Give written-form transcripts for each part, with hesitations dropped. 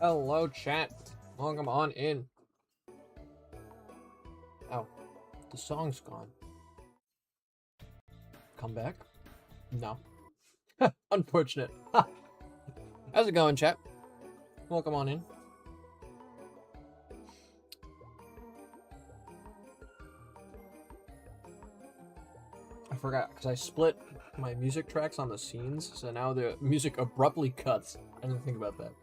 Hello, chat. Welcome on in. Oh, the song's gone. Come back? No. Unfortunate. How's it going, chat? Welcome on in. I forgot, because I split my music tracks on the scenes, so now the music abruptly cuts. I didn't think about that.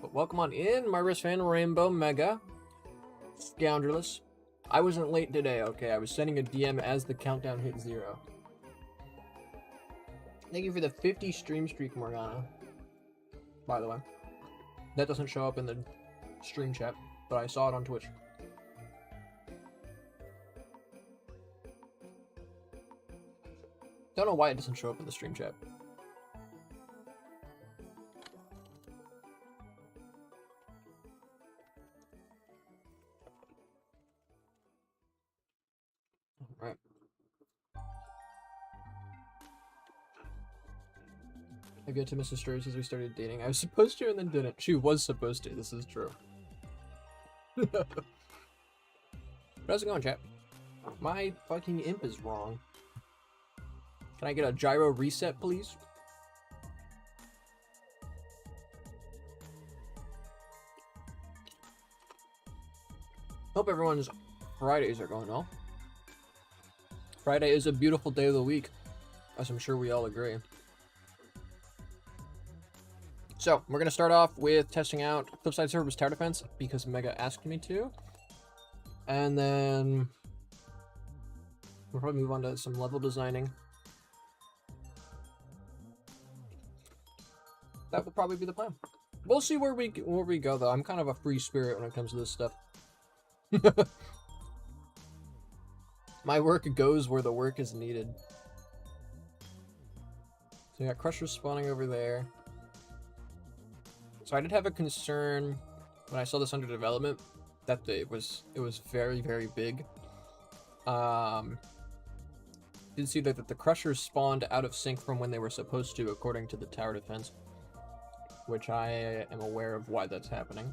But welcome on in, my wrist fan, Rainbow Mega. Scoundrelous. I wasn't late today, okay? I was sending a DM as the countdown hit 0. Thank you for the 50 stream streak, Morgana. By the way. That doesn't show up in the stream chat, but I saw it on Twitch. Don't know why it doesn't show up in the stream chat. Alright. I get to Mrs. Story since we started dating. I was supposed to and then didn't. She was supposed to, this is true. How's it going, chat? My fucking imp is wrong. Can I get a gyro reset, please? Hope everyone's Fridays are going well. Friday is a beautiful day of the week, as I'm sure we all agree. So, we're going to start off with testing out Flipside Server's tower defense, because Mega asked me to. And then we'll probably move on to some level designing. That will probably be the plan. We'll see where we go, though. I'm kind of a free spirit when it comes to this stuff. My work goes where the work is needed. So we got Crushers spawning over there. So I did have a concern when I saw this under development that it was very, very big. Did see that the Crushers spawned out of sync from when they were supposed to, according to the tower defense. Which I am aware of why that's happening.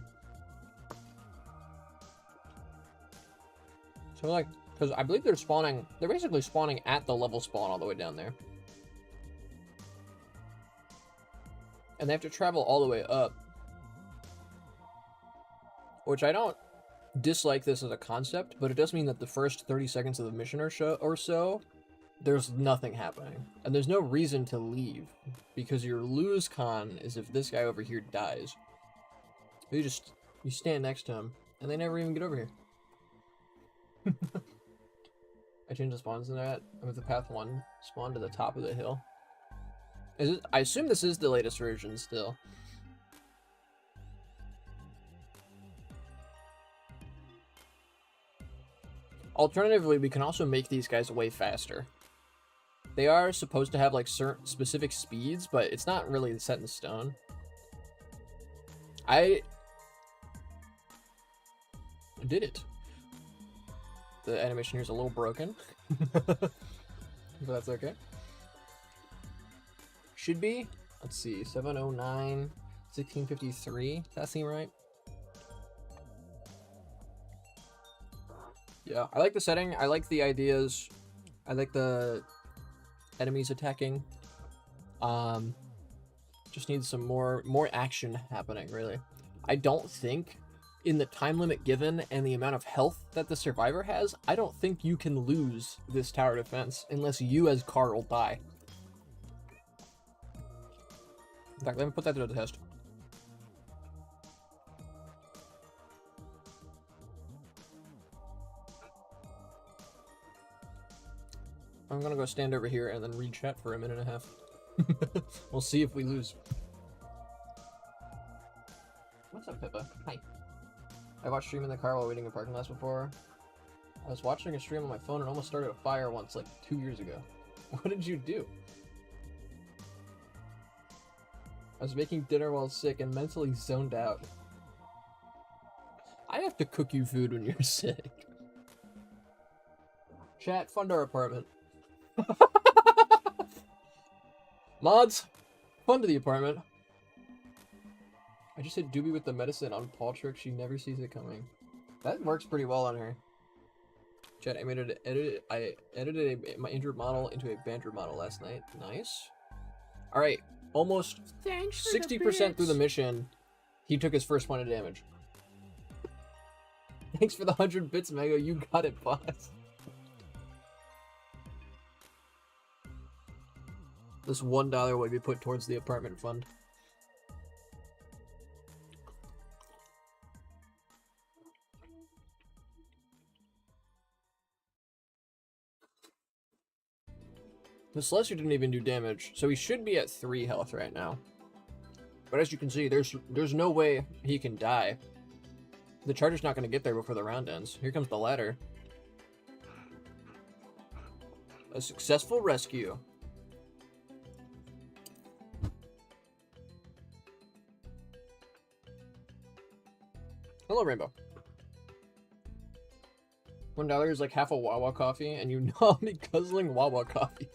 So like, because I believe they're basically spawning at the level spawn all the way down there. And they have to travel all the way up. Which I don't dislike this as a concept, but it does mean that the first 30 seconds of the mission or so, there's nothing happening. And there's no reason to leave, because your lose con is if this guy over here dies. You stand next to him, and they never even get over here. I changed the spawns in that with the path 1 spawn to the top of the hill. I assume this is the latest version still. Alternatively, we can also make these guys way faster. They are supposed to have like certain specific speeds, but it's not really set in stone. I did it. The animation here is a little broken, but that's okay. Should be, let's see, 709, 1653. Does that seem right? Yeah, I like the setting. I like the ideas. I like the enemies attacking. Just needs some more action happening, really. I don't think, in the time limit given and the amount of health that the survivor has, I don't think you can lose this tower defense unless you as Carl die. In fact, let me put that to the test. I'm gonna go stand over here and then read chat for a minute and a half. We'll see if we lose. What's up, Pippa? Hi. I watched stream in the car while waiting in parking lots before. I was watching a stream on my phone and almost started a fire once, like 2 years ago. What did you do? I was making dinner while sick and mentally zoned out. I have to cook you food when you're sick. Chat, fund our apartment. Mods, fund the apartment. I just hit Doobie with the medicine on Paul Trick. She never sees it coming. That works pretty well on her. Chat, I edited my injured model into a banter model last night. Nice. All right, almost 60% through the mission, he took his first point of damage. Thanks for the 100 bits, Mega. You got it, boss. This $1 would be put towards the apartment fund. The Celestial didn't even do damage, so he should be at 3 health right now. But as you can see, there's no way he can die. The Charger's not going to get there before the round ends. Here comes the ladder. A successful rescue. Hello, Rainbow. $1 is like half a Wawa coffee, and you know I'll be guzzling Wawa coffees.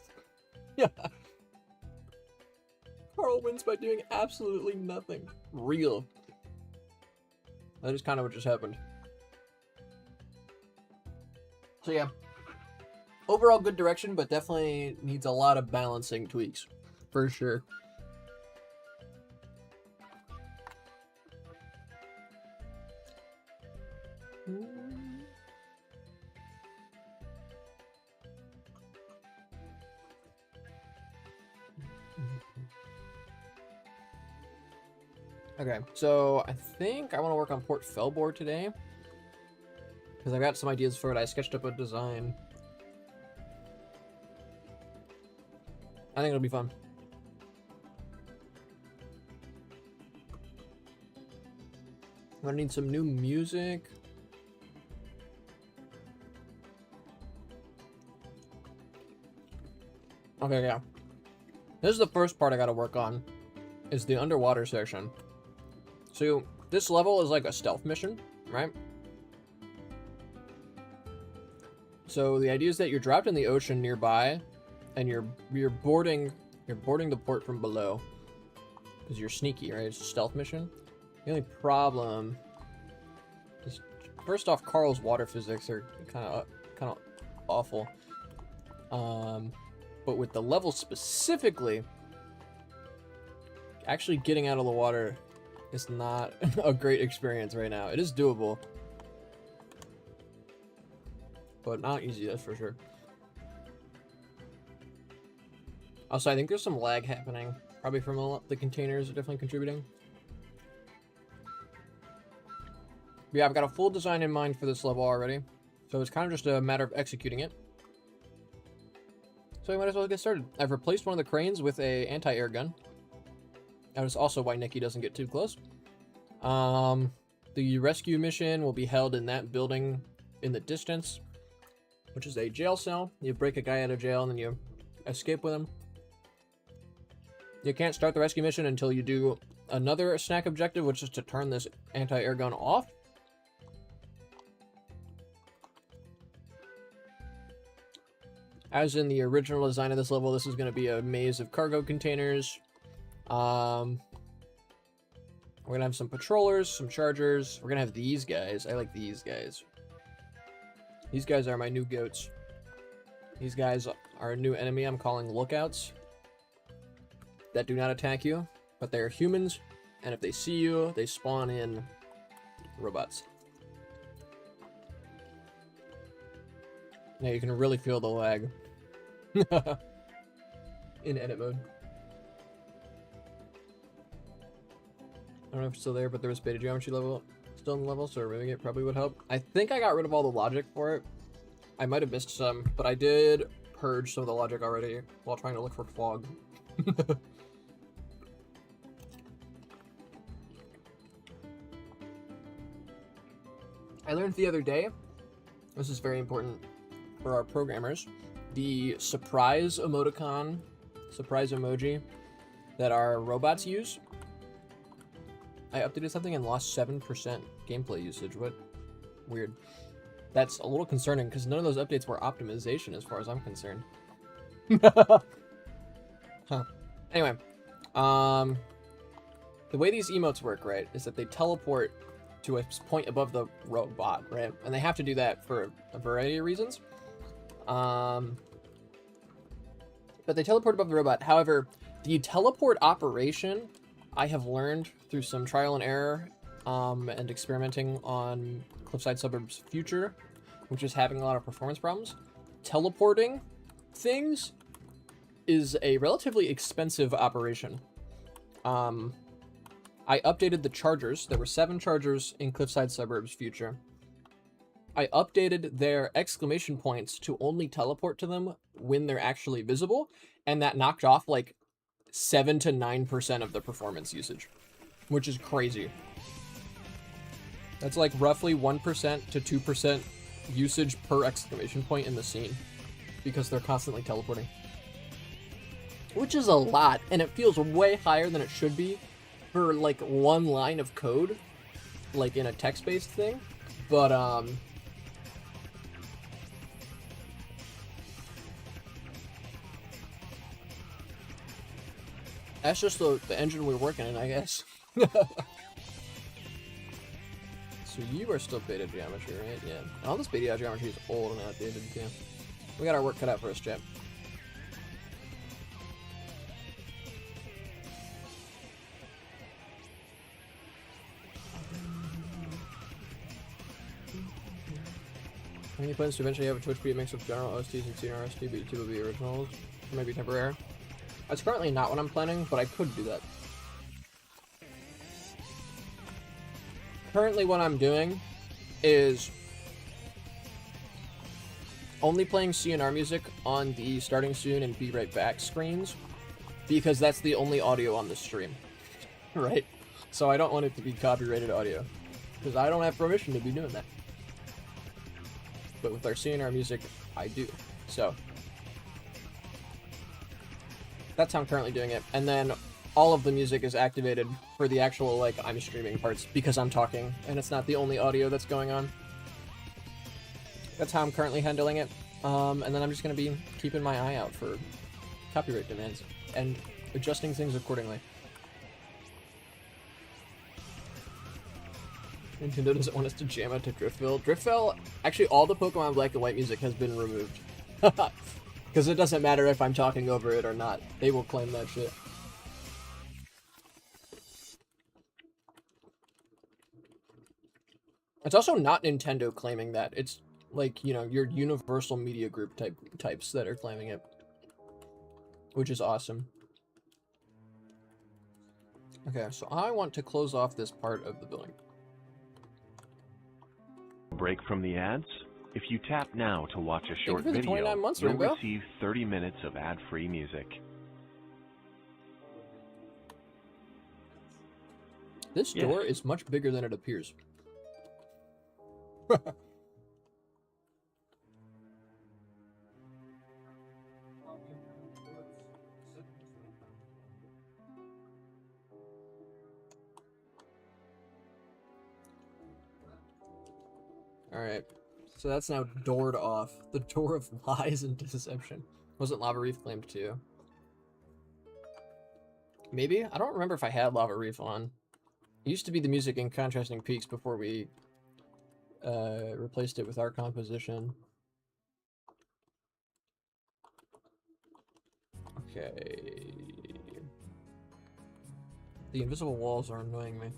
Yeah. Carl wins by doing absolutely nothing. Real. That is kind of what just happened. So yeah. Overall good direction, but definitely needs a lot of balancing tweaks. For sure. Okay, so I think I want to work on Port Felbor today. Because I got some ideas for it. I sketched up a design. I think it'll be fun. I'm gonna need some new music. Okay, yeah. This is the first part I gotta work on. Is the underwater section. So this level is like a stealth mission, right? So the idea is that you're dropped in the ocean nearby, and you're boarding the port from below, because you're sneaky, right? It's a stealth mission. The only problem is, first off, Carl's water physics are kind of awful. But with the level specifically, actually getting out of the water is not a great experience right now. It is doable, but not easy, that's for sure. Also, I think there's some lag happening, probably from the containers are definitely contributing. But yeah, I've got a full design in mind for this level already, so it's kind of just a matter of executing it. So we might as well get started. I've replaced one of the cranes with a anti-air gun. That is also why Nikki doesn't get too close. The rescue mission will be held in that building in the distance, which is a jail cell. You break a guy out of jail and then you escape with him. You can't start the rescue mission until you do another snack objective, which is to turn this anti-air gun off. As in the original design of this level, this is going to be a maze of cargo containers. We're going to have some patrollers, some chargers. We're going to have these guys. I like these guys. These guys are my new goats. These guys are a new enemy I'm calling lookouts. That do not attack you, but they are humans. And if they see you, they spawn in robots. Now you can really feel the lag. In edit mode. I don't know if it's still there, but there was beta geometry level still in the level, so removing it probably would help. I think I got rid of all the logic for it. I might have missed some, but I did purge some of the logic already while trying to look for fog. I learned the other day, this is very important for our programmers, the surprise emoticon, surprise emoji that our robots use. I updated something and lost 7% gameplay usage. What? Weird. That's a little concerning because none of those updates were optimization as far as I'm concerned. Huh. Anyway, the way these emotes work, right, is that they teleport to a point above the robot, right? And they have to do that for a variety of reasons. But they teleport above the robot. However, the teleport operation, I have learned through some trial and error and experimenting on Cliffside Suburbs Future, which is having a lot of performance problems. Teleporting things is a relatively expensive operation. I updated the chargers. There were 7 chargers in Cliffside Suburbs Future. I updated their exclamation points to only teleport to them when they're actually visible, and that knocked off like 7 to 9% of the performance usage, which is crazy. That's like roughly 1% to 2% usage per exclamation point in the scene because they're constantly teleporting. Which is a lot, and it feels way higher than it should be for like one line of code, like in a text-based thing. But that's just the engine we're working in, I guess. So you are still beta geometry, right? Yeah. All this beta geometry is old and outdated too. We got our work cut out for us, chat. Any plans to eventually have a Twitch be a mix of general OSTs and senior OST, but YouTube will be originals? Or maybe temporary? That's currently not what I'm planning, but I could do that. Currently what I'm doing is only playing CNR music on the starting soon and be right back screens, because that's the only audio on the stream, right? So I don't want it to be copyrighted audio, because I don't have permission to be doing that. But with our CNR music, I do. So that's how I'm currently doing it. And then all of the music is activated for the actual, like, I'm streaming parts because I'm talking, and it's not the only audio that's going on. That's how I'm currently handling it. And then I'm just going to be keeping my eye out for copyright demands and adjusting things accordingly. Nintendo doesn't want us to jam out to Driftville. Driftville, actually all the Pokemon Black and White music has been removed. Because it doesn't matter if I'm talking over it or not. They will claim that shit. It's also not Nintendo claiming that. It's like, you know, your Universal Media Group types that are claiming it. Which is awesome. Okay, so I want to close off this part of the building. Break from the ads? If you tap now to watch a short Thank you for the video, 29 months, you'll Rainbow. receive 30 minutes of ad-free music. This door is much bigger than it appears. Alright, so that's now doored off. The door of lies and deception. Wasn't Lava Reef claimed too? Maybe? I don't remember if I had Lava Reef on. It used to be the music in Contrasting Peaks before we replaced it with our composition. Okay. The invisible walls are annoying me.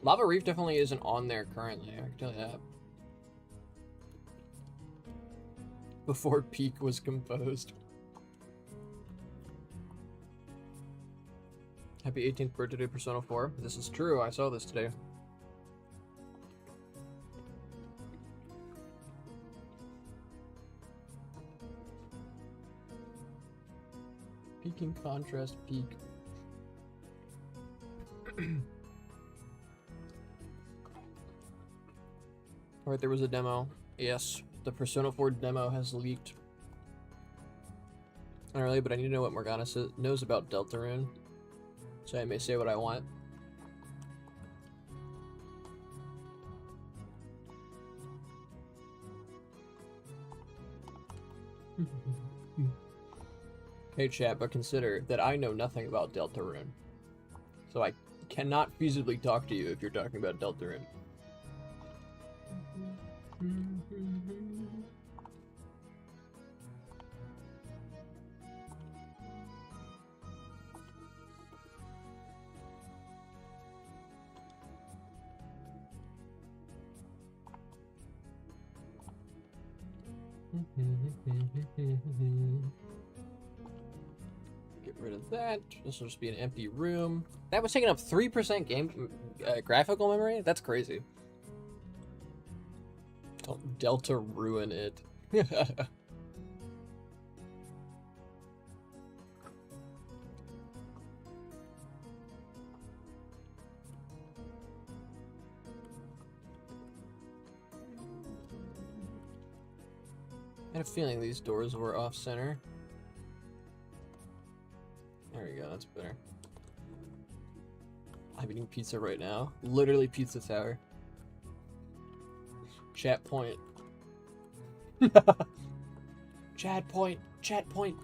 Lava Reef definitely isn't on there currently, I can tell you that. Before Peak was composed. Happy 18th birthday, Persona 4. This is true, I saw this today. Peak in contrast, Peak. Alright, there was a demo. Yes, the Persona 4 demo has leaked. Not really, but I need to know what Morgana knows about Deltarune. So I may say what I want. Hey chat, but consider that I know nothing about Deltarune. So I cannot feasibly talk to you if you're talking about Deltarune. Get rid of that. This will just be an empty room. That was taking up 3% game graphical memory? That's crazy. Don't Delta ruin it. I had a feeling these doors were off center. There we go, that's better. I'm eating pizza right now. Literally pizza tower. Chat point. Chat point. Chat point.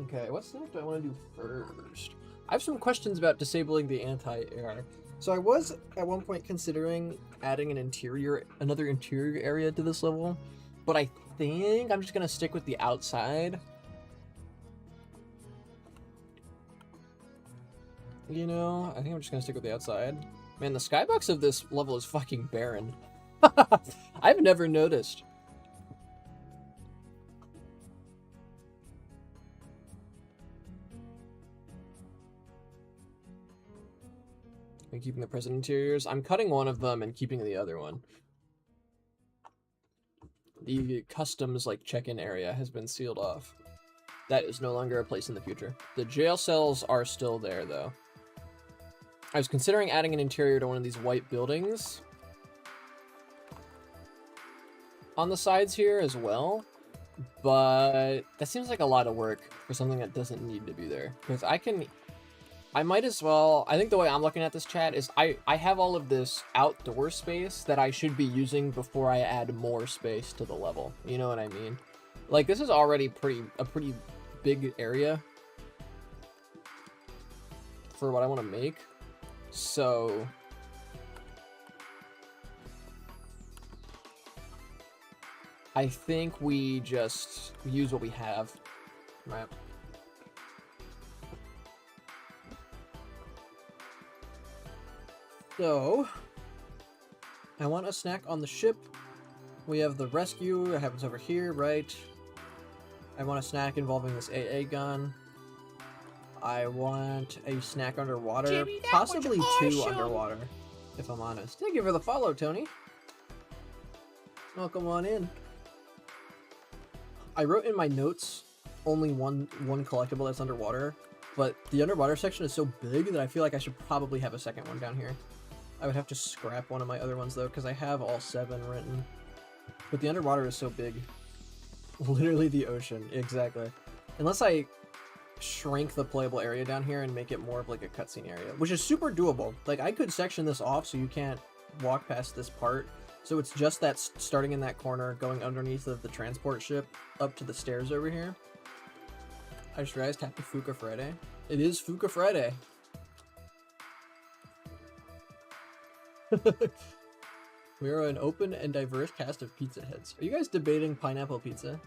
Okay, what's next I want to do first? I have some questions about disabling the anti-air. So I was at one point considering adding another interior area to this level, but I think I'm just gonna stick with the outside. You know, I think I'm just gonna stick with the outside. Man, the skybox of this level is fucking barren. I've never noticed. I'm keeping the present interiors. I'm cutting one of them and keeping the other one. The customs like check-in area has been sealed off. That is no longer a place in the future. The jail cells are still there though. I was considering adding an interior to one of these white buildings on the sides here as well, but that seems like a lot of work for something that doesn't need to be there. Because I might as well, I think the way I'm looking at this chat is I have all of this outdoor space that I should be using before I add more space to the level. You know what I mean? Like, this is already a pretty big area for what I want to make. So I think we just use what we have, right? So, I want a snack on the ship. We have the rescue, it happens over here, right? I want a snack involving this AA gun. I want a snack underwater, Jimmy, that possibly was 2 awesome. underwater, if I'm honest. Thank you for the follow, Tony. Welcome on in. I wrote in my notes only one collectible that's underwater, but the underwater section is so big that I feel like I should probably have a second one down here. I would have to scrap one of my other ones though, because I have all 7 written. But the underwater is so big. Literally the ocean, exactly. Unless I shrink the playable area down here and make it more of like a cutscene area, which is super doable. Like, I could section this off so you can't walk past this part. So it's just that starting in that corner, going underneath of the transport ship up to the stairs over here. I just realized happy Fuka Friday. It is Fuka Friday. We are an open and diverse cast of pizza heads. Are you guys debating pineapple pizza?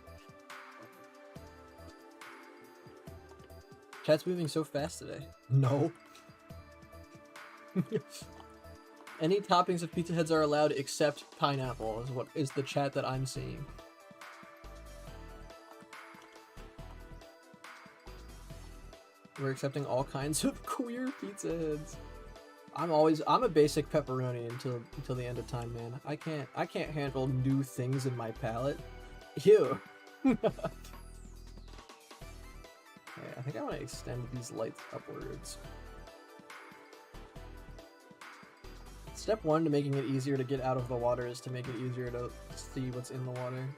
Chat's moving so fast today. No. Any toppings of pizza heads are allowed except pineapple is what is the chat that I'm seeing. We're accepting all kinds of queer pizza heads. I'm a basic pepperoni until the end of time, man. I can't handle new things in my palate. Ew. Okay, I think I want to extend these lights upwards. Step 1 to making it easier to get out of the water is to make it easier to see what's in the water.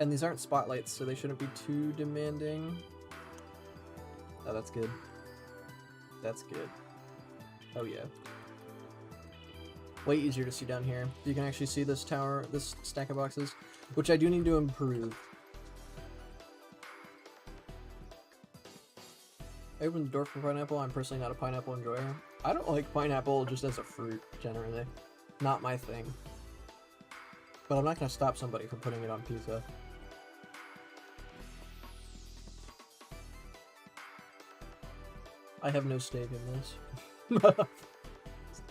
And these aren't spotlights, so they shouldn't be too demanding. Oh, that's good. That's good. Oh yeah. way easier to see down here. You can actually see this tower, this stack of boxes, which I do need to improve. I opened the door for pineapple. I'm personally not a pineapple enjoyer. I don't like pineapple just as a fruit, generally. Not my thing. But I'm not going to stop somebody from putting it on pizza. I have no stake in this.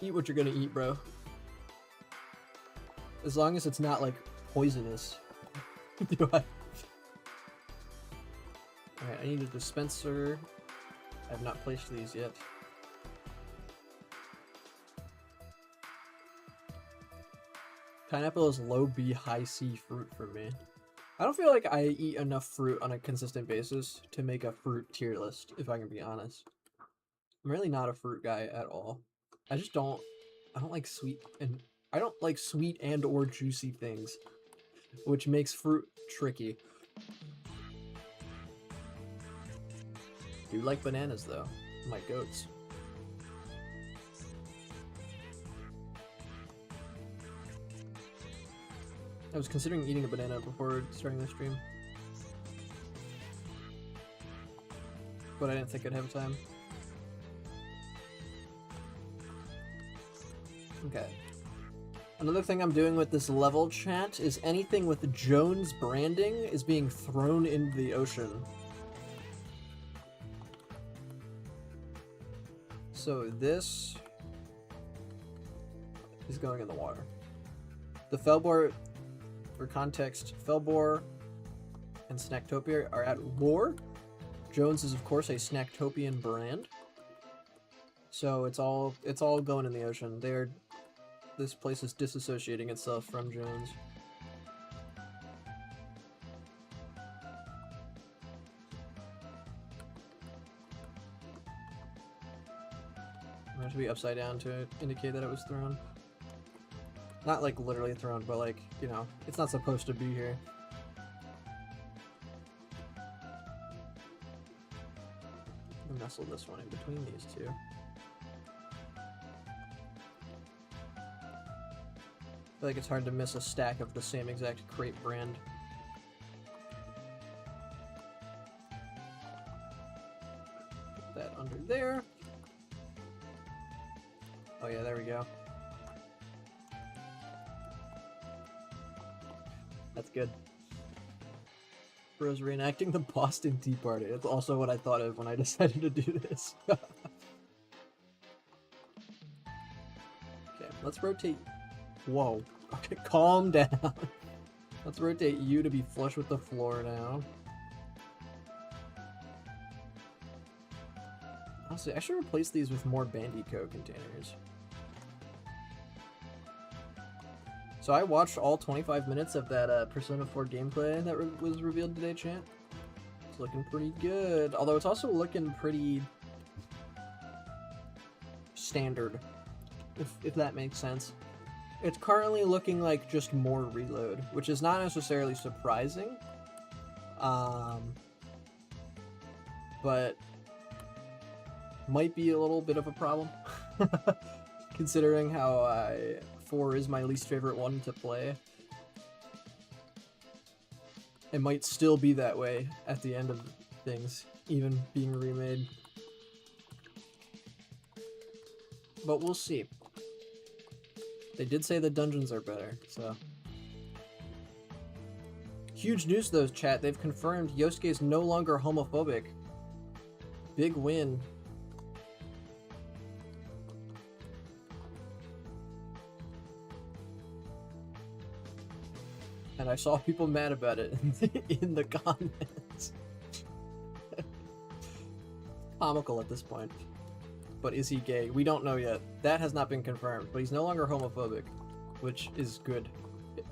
Eat what you're gonna eat, bro. As long as it's not, like, poisonous. Alright, I need a dispenser. I have not placed these yet. Pineapple is low B, high C fruit for me. I don't feel like I eat enough fruit on a consistent basis to make a fruit tier list, if I can be honest. I'm really not a fruit guy at all. I don't like sweet and or juicy things, which makes fruit tricky. Do like bananas though, my goats. I was considering eating a banana before starting the stream, but I didn't think I'd have time. Okay. Another thing I'm doing with this level chat is anything with Jones branding is being thrown into the ocean. So this is going in the water. The Felboar, for context, Felboar and Snacktopia are at war. Jones is of course a Snacktopian brand. So it's all going in the ocean. This place is disassociating itself from Jones. I have to be upside down to indicate that it was thrown. Not like literally thrown, but like, you know, it's not supposed to be here. I'll nestle this one in between these two. I feel like it's hard to miss a stack of the same exact crate brand. Put that under there. Oh yeah, there we go. That's good. Bro's reenacting the Boston Tea Party. That's also what I thought of when I decided to do this. Okay, let's rotate. Whoa. Okay, calm down. Let's rotate you to be flush with the floor now. Honestly, I should replace these with more Bandico containers. So I watched all 25 minutes of that Persona 4 gameplay that was revealed today, chat. It's looking pretty good. Although it's also looking pretty standard, if that makes sense. It's currently looking like just more reload, which is not necessarily surprising. But might be a little bit of a problem. Considering how 4 is my least favorite one to play. It might still be that way at the end of things, even being remade. But we'll see. They did say the dungeons are better, so. Huge news though, chat. They've confirmed Yosuke is no longer homophobic. Big win. And I saw people mad about it in the comments. Comical at this point. But is he gay? We don't know yet. That has not been confirmed, but he's no longer homophobic, which is good.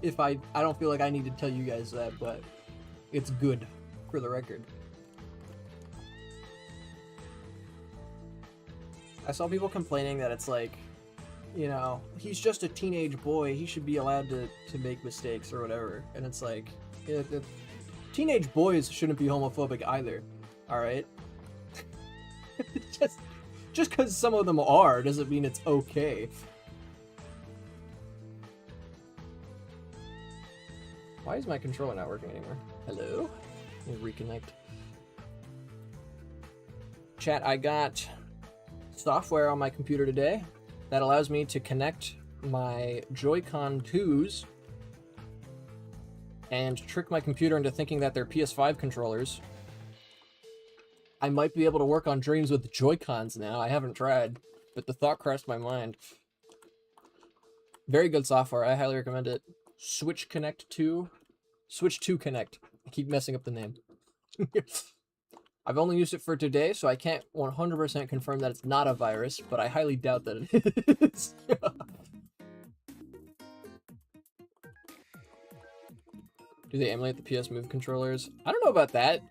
If I don't feel like I need to tell you guys that, but it's good for the record. I saw people complaining that it's like, you know, he's just a teenage boy, he should be allowed to make mistakes or whatever. And it's like, teenage boys shouldn't be homophobic either, alright? Just because some of them are doesn't mean it's okay. Why is my controller not working anymore? Hello? Let me reconnect. Chat, I got software on my computer today that allows me to connect my Joy-Con 2s and trick my computer into thinking that they're PS5 controllers. I might be able to work on Dreams with Joy-Cons now. I haven't tried, but the thought crossed my mind. Very good software. I highly recommend it. Switch Connect 2. Switch 2 Connect. I keep messing up the name. I've only used it for today, so I can't 100% confirm that it's not a virus, but I highly doubt that it is. Do they emulate the PS Move controllers? I don't know about that.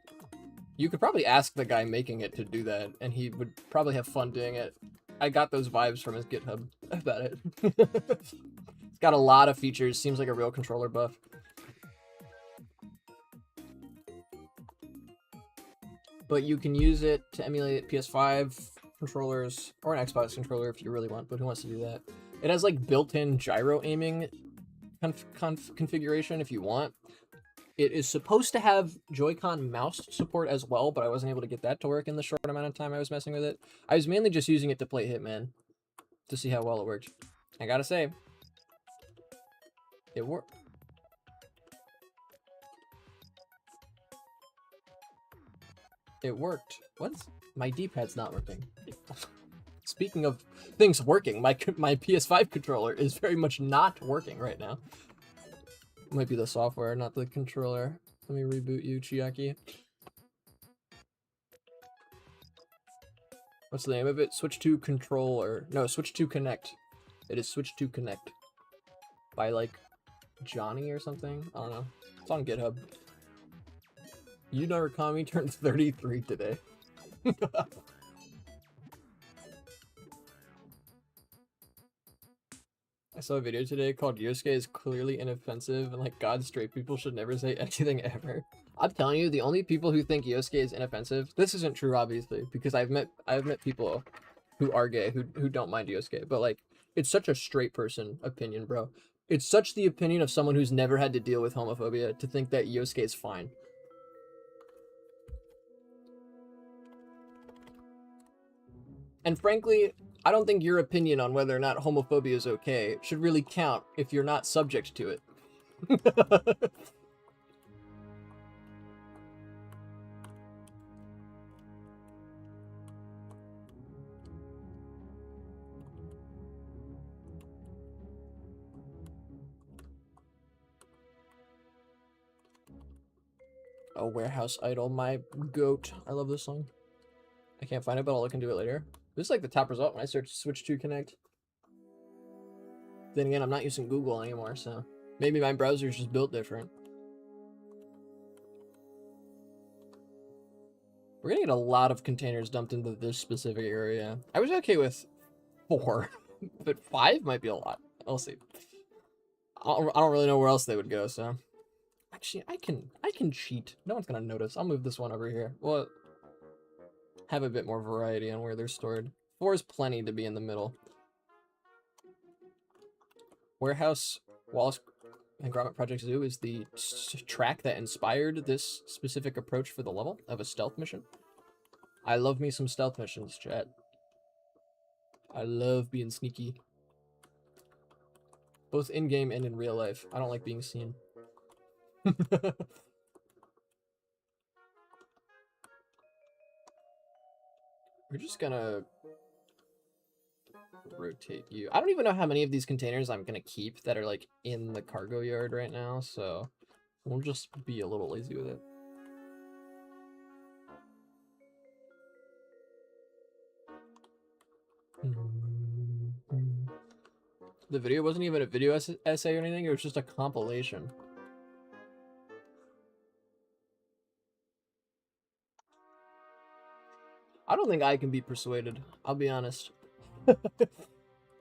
You could probably ask the guy making it to do that, and he would probably have fun doing it. I got those vibes from his GitHub about it. It's got a lot of features. Seems like a real controller buff. But you can use it to emulate PS5 controllers or an Xbox controller if you really want, but who wants to do that? It has like built-in gyro aiming configuration if you want. It is supposed to have Joy-Con mouse support as well, but I wasn't able to get that to work in the short amount of time I was messing with it. I was mainly just using it to play Hitman to see how well it worked. I gotta say, it worked. It worked. What? My D-pad's not working. Speaking of things working, my PS5 controller is very much not working right now. Might be the software, not the controller. Let me reboot you, Chiaki. What's the name of it? Switch 2 Controller. No, Switch 2 Connect. It is Switch 2 Connect. By, like, Johnny or something? I don't know. It's on GitHub. You Narukami turned 33 today. I saw a video today called Yosuke is clearly inoffensive and like God, straight people should never say anything ever. I'm telling you, the only people who think Yosuke is inoffensive, this isn't true obviously, because I've met people who are gay who don't mind Yosuke, but like it's such a straight person opinion, bro. It's such the opinion of someone who's never had to deal with homophobia to think that Yosuke is fine. And frankly, I don't think your opinion on whether or not homophobia is okay should really count if you're not subject to it. A Warehouse Idol, my goat. I love this song. I can't find it, but I'll look into it later. This is like the top result when I search Switch 2 Connect. Then again, I'm not using Google anymore, so maybe my browser's just built different. We're gonna get a lot of containers dumped into this specific area. I was okay with 4, but 5 might be a lot. I'll see. I don't really know where else they would go, so. Actually, I can cheat. No one's gonna notice. I'll move this one over here. Well, have a bit more variety on where they're stored. 4 is plenty to be in the middle. Warehouse Wallace and Gromit Project Zoo is the track that inspired this specific approach for the level of a stealth mission. I love me some stealth missions, chat. I love being sneaky. Both in-game and in real life. I don't like being seen. We're just gonna rotate you. I don't even know how many of these containers I'm gonna keep that are like in the cargo yard right now, so we'll just be a little lazy with it. The video wasn't even a video essay or anything, it was just a compilation. I don't think I can be persuaded, I'll be honest.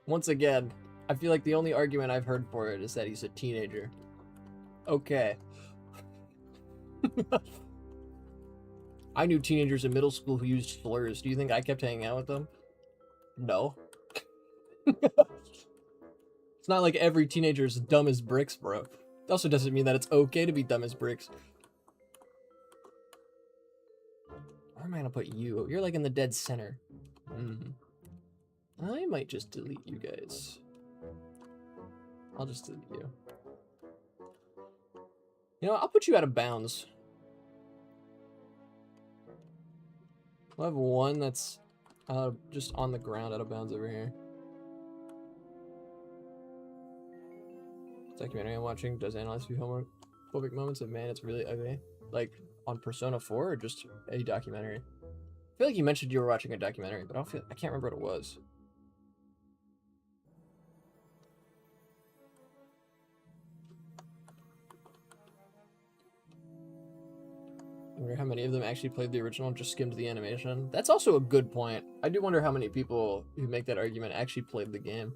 Once again, I feel like the only argument I've heard for it is that he's a teenager. Okay. I knew teenagers in middle school who used slurs. Do you think I kept hanging out with them? No. It's not like every teenager is dumb as bricks, bro. Also doesn't mean that it's okay to be dumb as bricks. Where am I gonna put you? You're like in the dead center. I might just delete you guys. I'll just delete you. You know, I'll put you out of bounds. We'll have one that's just on the ground out of bounds over here. Documentary I'm watching does analyze few homophobic moments, and man, it's really ugly. Like on Persona 4 or just a documentary? I feel like you mentioned you were watching a documentary, but I can't remember what it was. I wonder how many of them actually played the original and just skimmed the animation. That's also a good point. I do wonder how many people who make that argument actually played the game.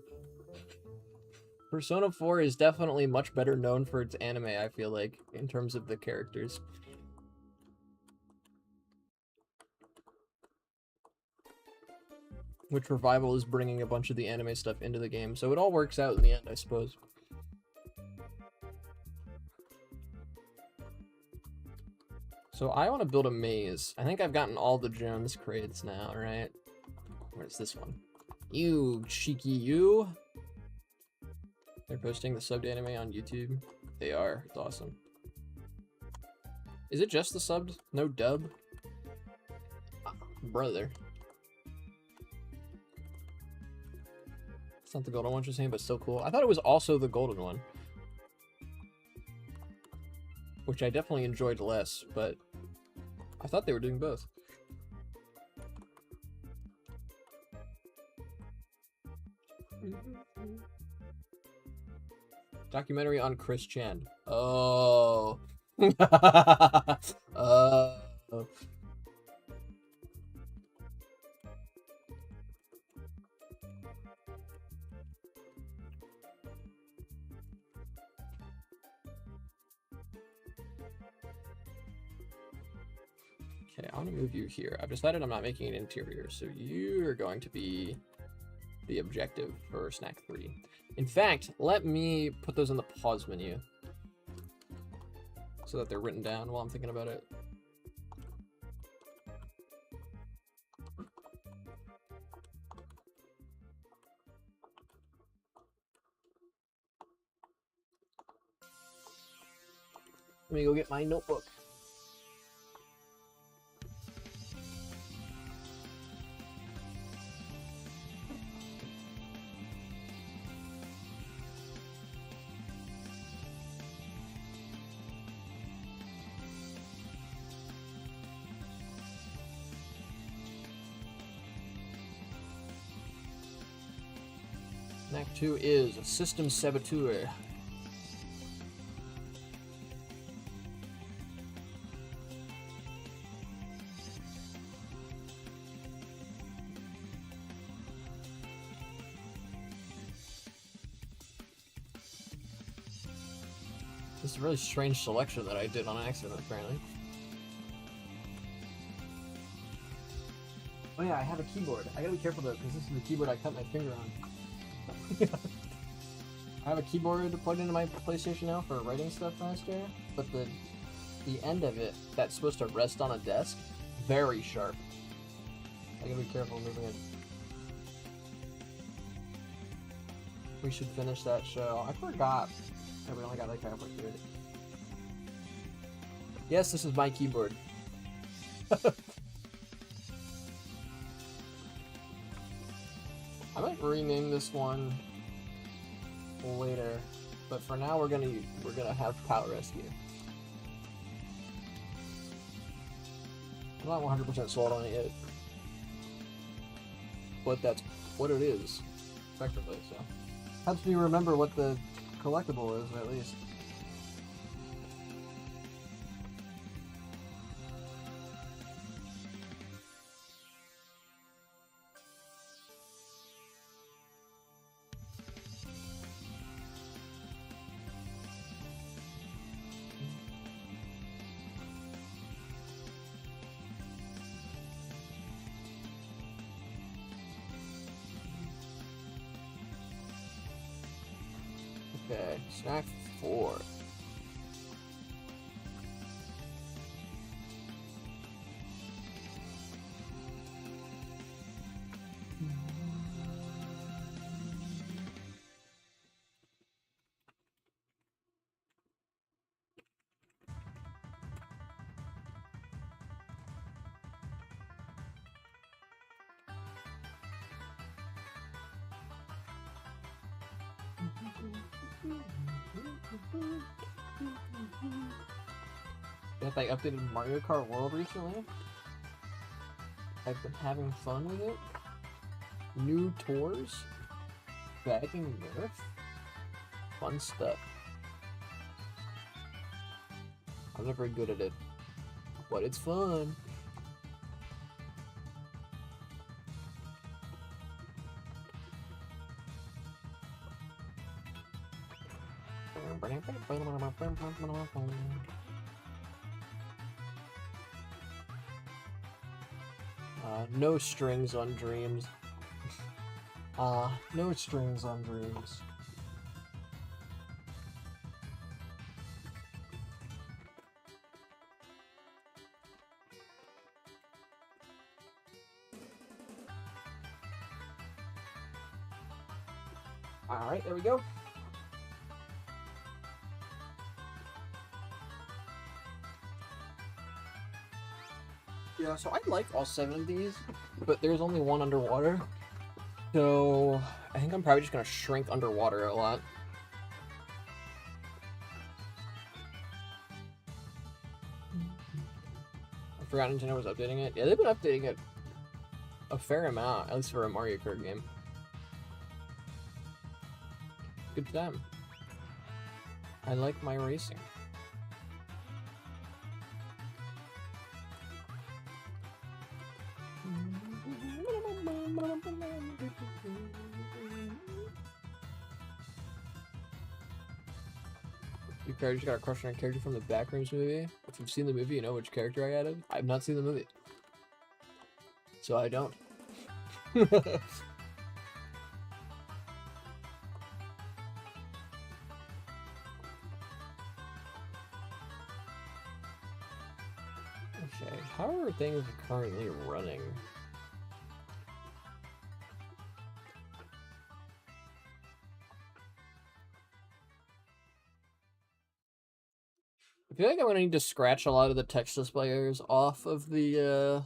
Persona 4 is definitely much better known for its anime, I feel like, in terms of the characters. Which Revival is bringing a bunch of the anime stuff into the game, so it all works out in the end, I suppose. So I want to build a maze. I think I've gotten all the Jones crates now, right? Where's this one? You, cheeky you. They're posting the subbed anime on YouTube. They are. It's awesome. Is it just the subbed? No dub? Brother. It's not the golden one you're saying, but still cool. I thought it was also the golden one. Which I definitely enjoyed less, but I thought they were doing both. Documentary on Chris Chan. Oh. Okay, I want to move you here. I've decided I'm not making an interior, so you're going to be the objective for Snack 3. In fact, let me put those in the pause menu so that they're written down while I'm thinking about it. Let me go get my notebook. Snack 2 is System Saboteur. This is a really strange selection that I did on accident, apparently. Oh yeah, I have a keyboard. I gotta be careful though, because this is the keyboard I cut my finger on. I have a keyboard plugged into my PlayStation now for writing stuff faster, but the end of it that's supposed to rest on a desk, very sharp. I gotta be careful moving it. We should finish that show. I forgot that we only got like halfway through it. Yes, this is my keyboard. I might rename this one later, but for now we're gonna have Pallet Rescue. I'm not 100% sold on it yet, but that's what it is, effectively. So helps me remember what the collectible is at least. Okay, Snack 4. If I updated Mario Kart World recently, I've been having fun with it. New tours, bagging Nerf, fun stuff. I'm not very good at it, but it's fun. No strings on dreams. No strings on dreams. Alright, there we go. Yeah, so I like all 7 of these, but there's only one underwater. So I think I'm probably just gonna shrink underwater a lot. I forgot Nintendo was updating it. Yeah, they've been updating it a fair amount, at least for a Mario Kart game. Good for them. I like my racing. Your character's got a crush on a character from the Backrooms movie. If you've seen the movie, you know which character I added. I've not seen the movie, so I don't. Okay, how are things currently running? I feel like I'm gonna need to scratch a lot of the text displayers off of the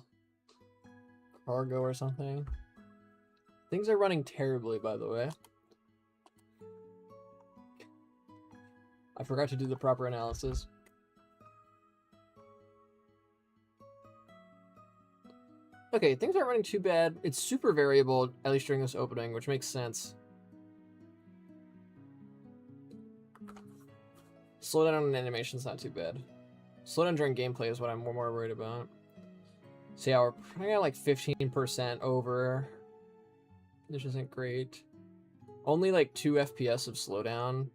cargo or something. Things are running terribly, by the way. I forgot to do the proper analysis. Okay, things aren't running too bad. It's super variable, at least during this opening, which makes sense. Slowdown on animation's not too bad. Slowdown during gameplay is what I'm more worried about. So yeah, we're probably at like 15% over, which isn't great. Only like 2 FPS of slowdown.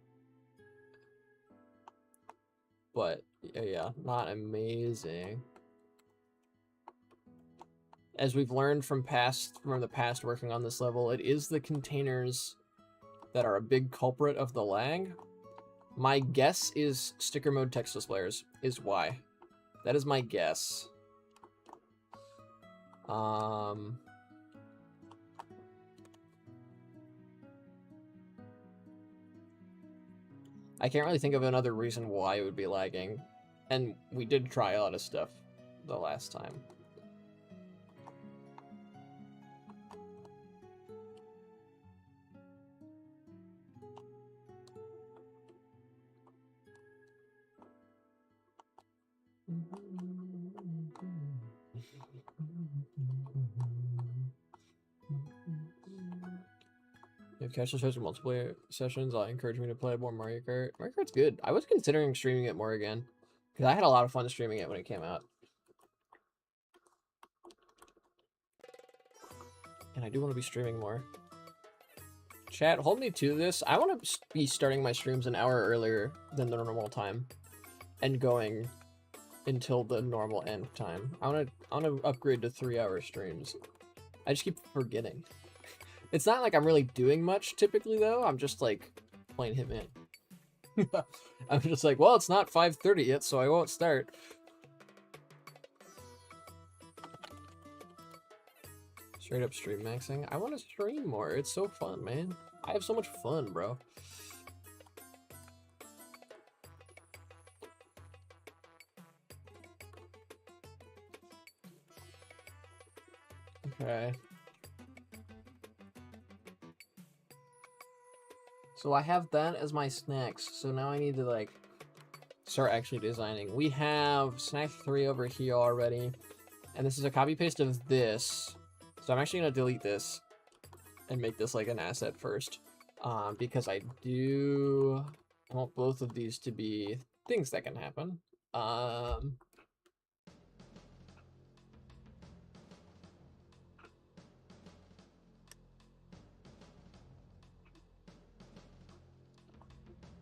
But yeah, not amazing. As we've learned from the past working on this level, it is the containers that are a big culprit of the lag. My guess is sticker mode text displayers is why. That is my guess. I can't really think of another reason why it would be lagging. And we did try a lot of stuff the last time. If Catch the Shows multiplayer sessions, encourage me to play more Mario Kart. Mario Kart's good. I was considering streaming it more again, because I had a lot of fun streaming it when it came out. And I do want to be streaming more. Chat, hold me to this. I want to be starting my streams an hour earlier than the normal time, and going until the normal end time. I want to upgrade to 3-hour streams. I just keep forgetting. It's not like I'm really doing much typically though. I'm just like playing Hitman. I'm just like, well, it's not 5:30 yet, so I won't start. Straight up stream maxing. I want to stream more. It's so fun, man. I have so much fun, bro. Okay. So I have that as my snacks. So now I need to like start actually designing. We have snack 3 over here already. And this is a copy paste of this. So I'm actually going to delete this and make this like an asset first. Because I want both of these to be things that can happen.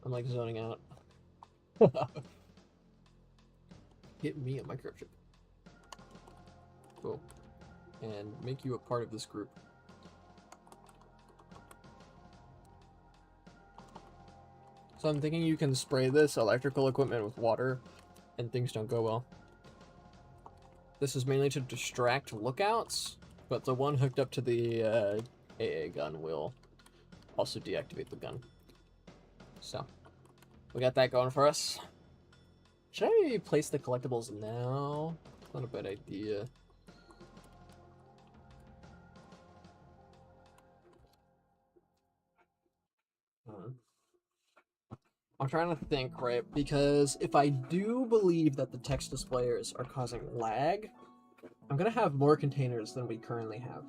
I'm like zoning out. Get me a microchip. Cool. And make you a part of this group. So I'm thinking you can spray this electrical equipment with water and things don't go well. This is mainly to distract lookouts, but the one hooked up to the AA gun will also deactivate the gun. So, we got that going for us. Should I place the collectibles now? Not a bad idea. I'm trying to think, right? Because if I do believe that the text displayers are causing lag, I'm going to have more containers than we currently have.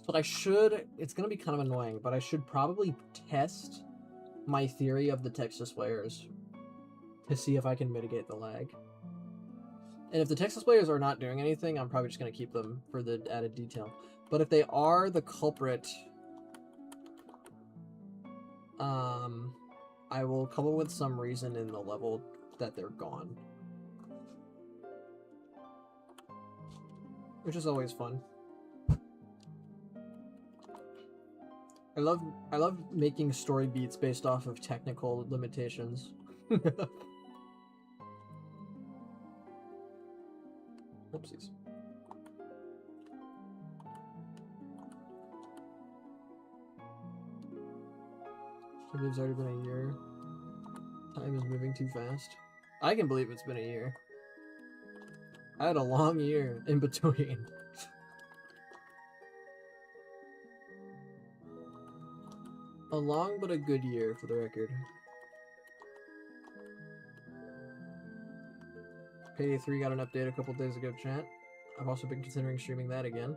So it's going to be kind of annoying, but I should probably test my theory of the text displayers to see if I can mitigate the lag. And if the text displayers are not doing anything, I'm probably just going to keep them for the added detail. But if they are the culprit, I will come up with some reason in the level that they're gone. Which is always fun. I love making story beats based off of technical limitations. Oopsies. I believe it's already been a year. Time is moving too fast. I can believe it's been a year. I had a long year in between. A long but a good year, for the record. Payday 3 got an update a couple days ago, chat. I've also been considering streaming that again.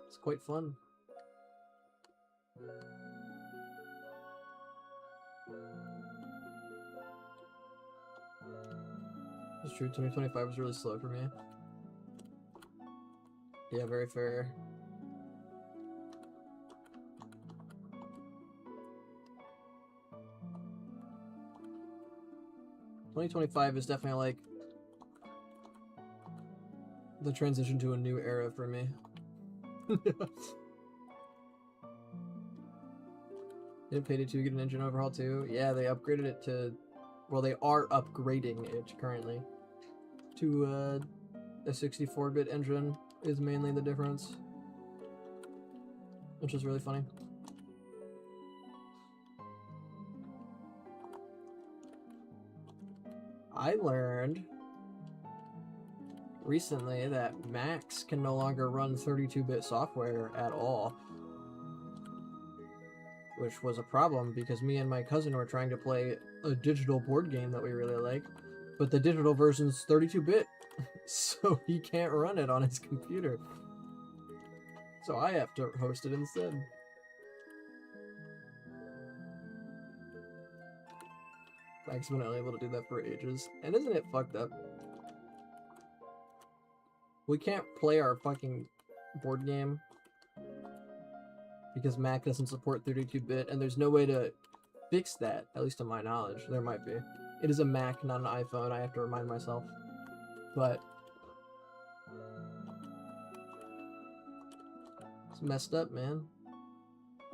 It's quite fun. It's true, 2025 was really slow for me. Yeah, very fair. '25 is definitely like the transition to a new era for me. Did Payday 2 get an engine overhaul too? Yeah, they upgraded it to... Well, they are upgrading it currently to a 64-bit engine is mainly the difference, which is really funny. I learned recently that Macs can no longer run 32-bit software at all, which was a problem because me and my cousin were trying to play a digital board game that we really like, but the digital version's 32-bit, so he can't run it on his computer. So I have to host it instead. Mac's been unable to do that for ages. And isn't it fucked up? We can't play our fucking board game because Mac doesn't support 32-bit, and there's no way to fix that, at least to my knowledge. There might be. It is a Mac, not an iPhone, I have to remind myself. But it's messed up, man.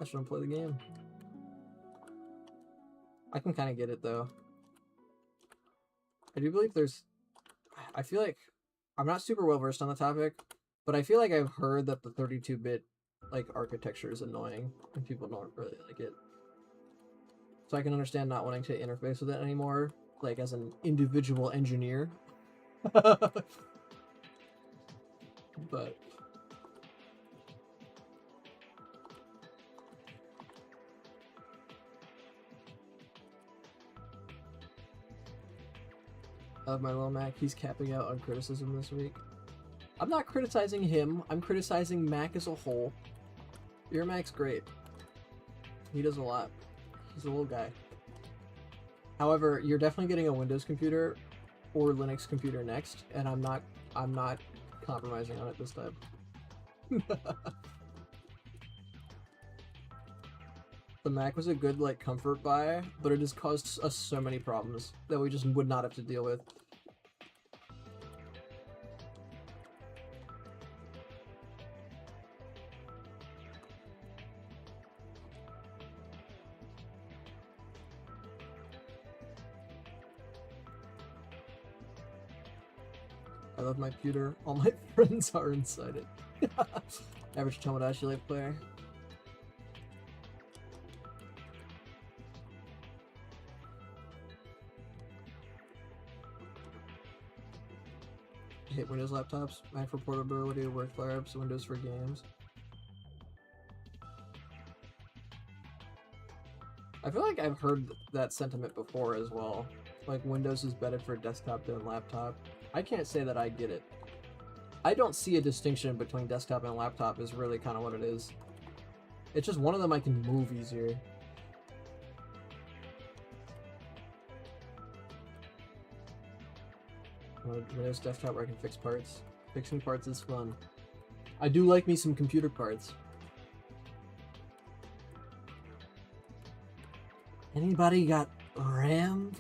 I shouldn't play the game. I can kind of get it, though. I do believe there's... I feel like... I'm not super well versed on the topic, but I feel like I've heard that the 32-bit like architecture is annoying and people don't really like it. So I can understand not wanting to interface with it anymore, like as an individual engineer. but I love my little Mac. He's capping out on criticism this week. I'm not criticizing him. I'm criticizing Mac as a whole. Your Mac's great. He does a lot. He's a little guy. However, you're definitely getting a Windows computer or Linux computer next, and I'm not compromising on it this time. The Mac was a good like comfort buy, but it has caused us so many problems that we just would not have to deal with. I love my computer. All my friends are inside it. Average Tomodachi Life player. I hate Windows laptops. Mac for portability, work flare-ups, Windows for games. I feel like I've heard that sentiment before as well. Like Windows is better for desktop than laptop. I can't say that I get it. I don't see a distinction between desktop and laptop is really kind of what it is. It's just one of them I can move easier. Windows desktop where I can fix parts. Fixing parts is fun. I do like me some computer parts. Anybody got RAM?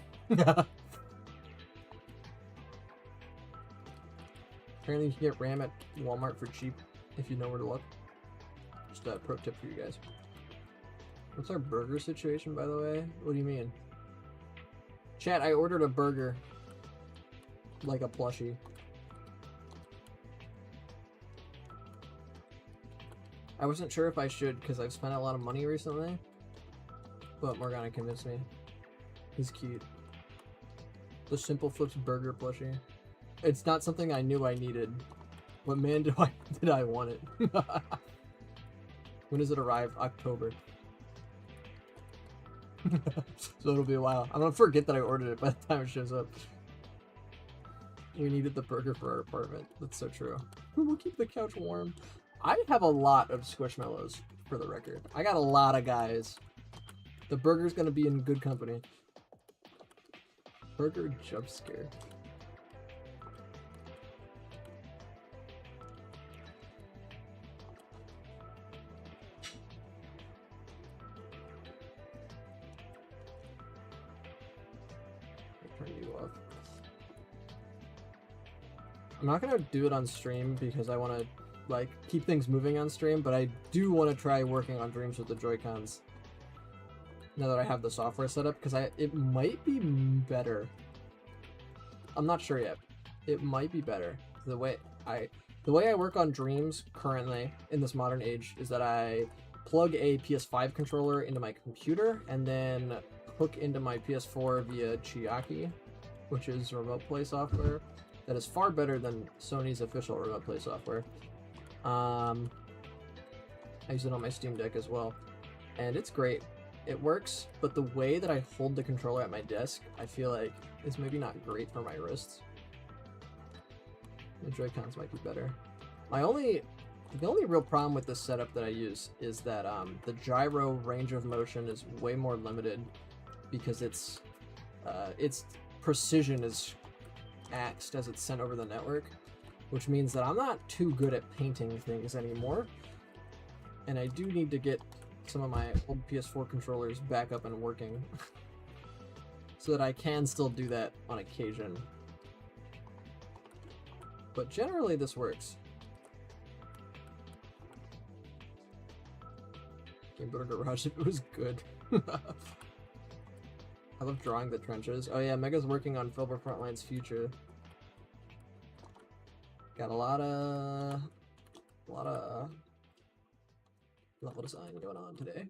Apparently you can get RAM at Walmart for cheap if you know where to look. Just a pro tip for you guys. What's our burger situation, by the way? What do you mean? Chat, I ordered a burger. Like a plushie. I wasn't sure if I should because I've spent a lot of money recently. But Morgana convinced me. He's cute. The Simple Flips burger plushie. It's not something I knew I needed. But man, did I want it. When does it arrive? October. So it'll be a while. I'm gonna forget that I ordered it by the time it shows up. We needed the burger for our apartment. That's so true. We'll keep the couch warm. I have a lot of Squishmallows, for the record. I got a lot of guys. The burger's gonna be in good company. Burger jump scare. I'll turn you off. I'm not gonna do it on stream because I want to like keep things moving on stream, but I do want to try working on Dreams with the Joy-Cons now that I have the software set up, because it might be better. I'm not sure yet. It might be better. The way I work on Dreams currently in this modern age is that I plug a PS5 controller into my computer and then hook into my PS4 via Chiaki, which is remote play software that is far better than Sony's official remote play software. I use it on my Steam Deck as well, and it's great. It works, but the way that I hold the controller at my desk, I feel like is maybe not great for my wrists. The Joy-Cons might be better. The only real problem with this setup that I use is that the gyro range of motion is way more limited because its precision is axed as it's sent over the network, which means that I'm not too good at painting things anymore, and I do need to get some of my old PS4 controllers back up and working so that I can still do that on occasion. But generally this works. Game Builder Garage if it was good. I love drawing the trenches. Oh yeah, Mega's working on Filbert Frontline's future. Got a lot of level design going on today.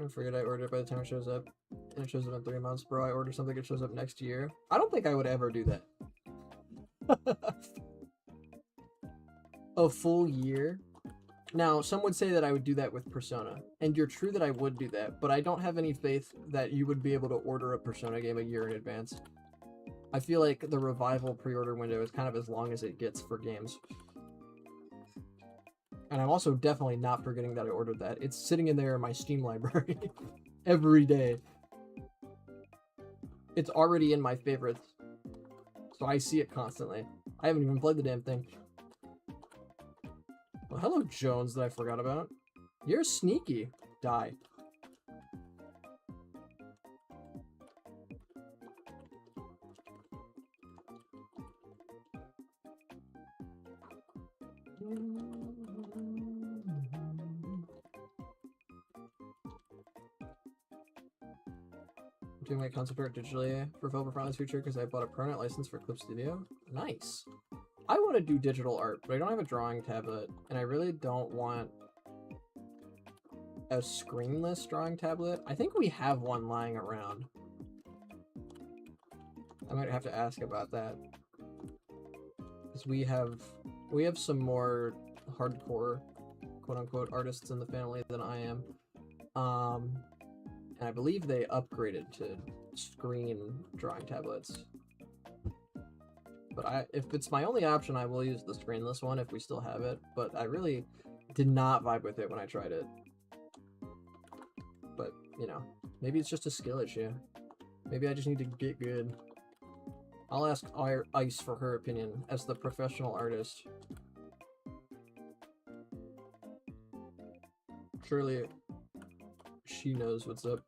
I forget I ordered it by the time it shows up. And it shows up in 3 months. Bro, I order something, it shows up next year. I don't think I would ever do that. A full year? Now, some would say that I would do that with Persona. And you're true that I would do that, but I don't have any faith that you would be able to order a Persona game a year in advance. I feel like the Revival pre-order window is kind of as long as it gets for games. And I'm also definitely not forgetting that I ordered that. It's sitting in there in my Steam library every day. It's already in my favorites. So I see it constantly. I haven't even played the damn thing. Well, hello, Jones, that I forgot about. You're sneaky. Die. I'm doing my concept art digitally for Velvet Frontline's future because I bought a permanent license for Clip Studio. Nice. I want to do digital art, but I don't have a drawing tablet, and I really don't want a screenless drawing tablet. I think we have one lying around. I might have to ask about that. Because we have some more hardcore, quote-unquote, artists in the family than I am. And I believe they upgraded to screen drawing tablets. But if it's my only option, I will use the screenless one if we still have it. But I really did not vibe with it when I tried it. But, you know, maybe it's just a skill issue. Maybe I just need to get good. I'll ask Ice for her opinion as the professional artist. Surely she knows what's up.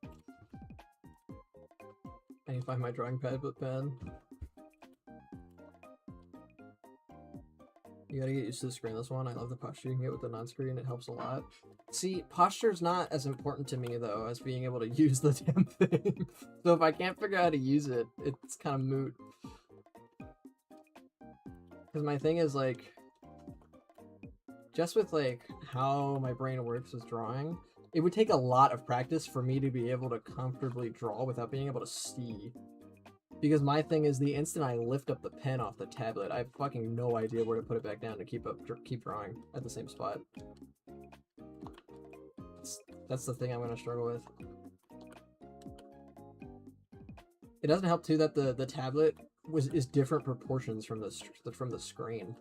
I need to find my drawing pad. You gotta get used to the screenless one. I love the posture you can get with the non-screen. It helps a lot. See, posture's not as important to me, though, as being able to use the damn thing. So if I can't figure out how to use it, it's kind of moot. Because my thing is, like, just with, like, how my brain works with drawing, it would take a lot of practice for me to be able to comfortably draw without being able to see. Because my thing is, the instant I lift up the pen off the tablet, I have fucking no idea where to put it back down to keep drawing at the same spot. That's the thing I'm gonna struggle with. It doesn't help too that the tablet is different proportions from the screen.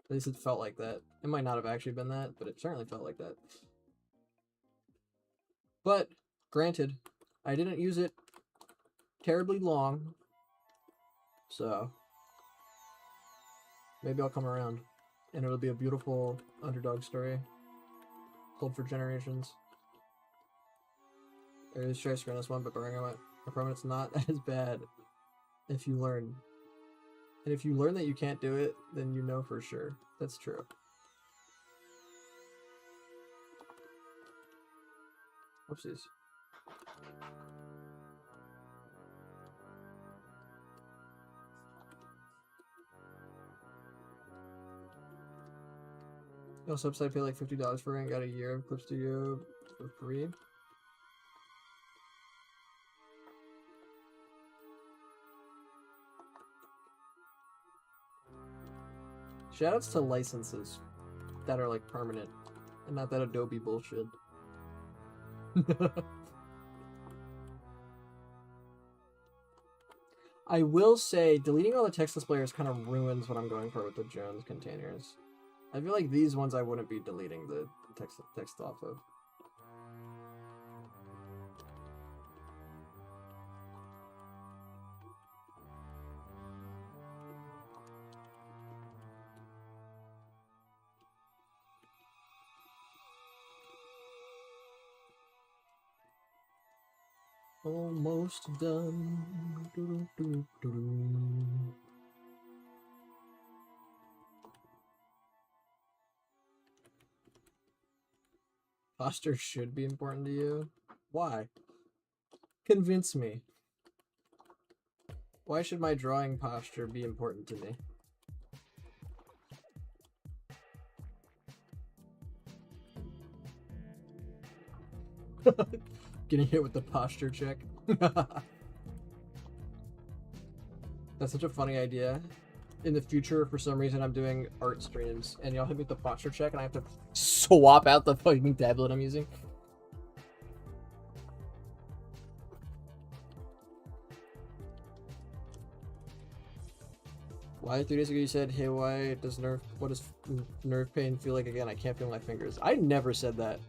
At least it felt like that. It might not have actually been that, but it certainly felt like that. But granted, I didn't use it terribly long, so maybe I'll come around, and it'll be a beautiful underdog story, told for generations. I really try to screen this one, but I promise it's not as bad if you learn. And if you learn that you can't do it, then you know for sure. That's true. Whoopsies. Also, I paid like $50 for it and got a year of Clip Studio for free. Shoutouts to licenses that are like permanent and not that Adobe bullshit. I will say deleting all the text displayers kind of ruins what I'm going for with the Jones containers. I feel like these ones I wouldn't be deleting the text off of. Almost done. Posture should be important to you. Why? Convince me. Why should my drawing posture be important to me? Getting hit with the posture check. That's such a funny idea. In the future, for some reason, I'm doing art streams, and y'all hit me with the posture check, and I have to swap out the fucking tablet I'm using. Why 3 days ago you said, hey, what does nerve pain feel like again? I can't feel my fingers. I never said that.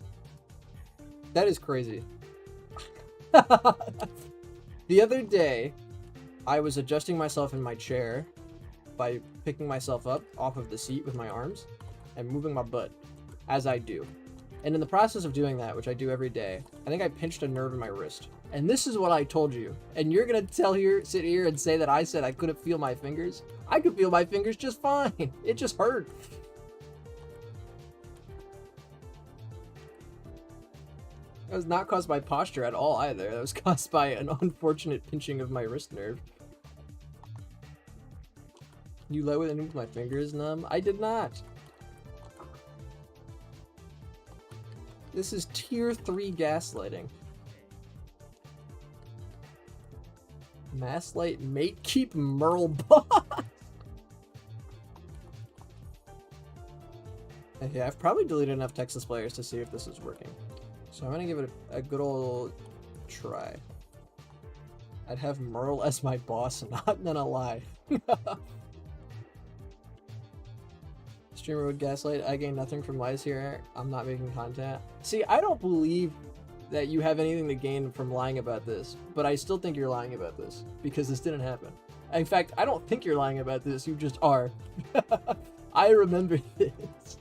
That is crazy. The other day, I was adjusting myself in my chair by picking myself up off of the seat with my arms and moving my butt, as I do. And in the process of doing that, which I do every day, I think I pinched a nerve in my wrist. And this is what I told you. And you're gonna sit here and say that I said I couldn't feel my fingers? I could feel my fingers just fine. It just hurt. That was not caused by posture at all either. That was caused by an unfortunate pinching of my wrist nerve. You lay with my fingers numb? I did not. This is tier 3 gaslighting. Masslight mate keep Merle boss. Okay, I've probably deleted enough Texas players to see if this is working. So I'm gonna give it a good old try. I'd have Merle as my boss, not gonna lie. Streamer would gaslight. I gain nothing from lies here. I'm not making content. See, I don't believe that you have anything to gain from lying about this, but I still think you're lying about this because this didn't happen. In fact, I don't think you're lying about this. You just are. I remember this.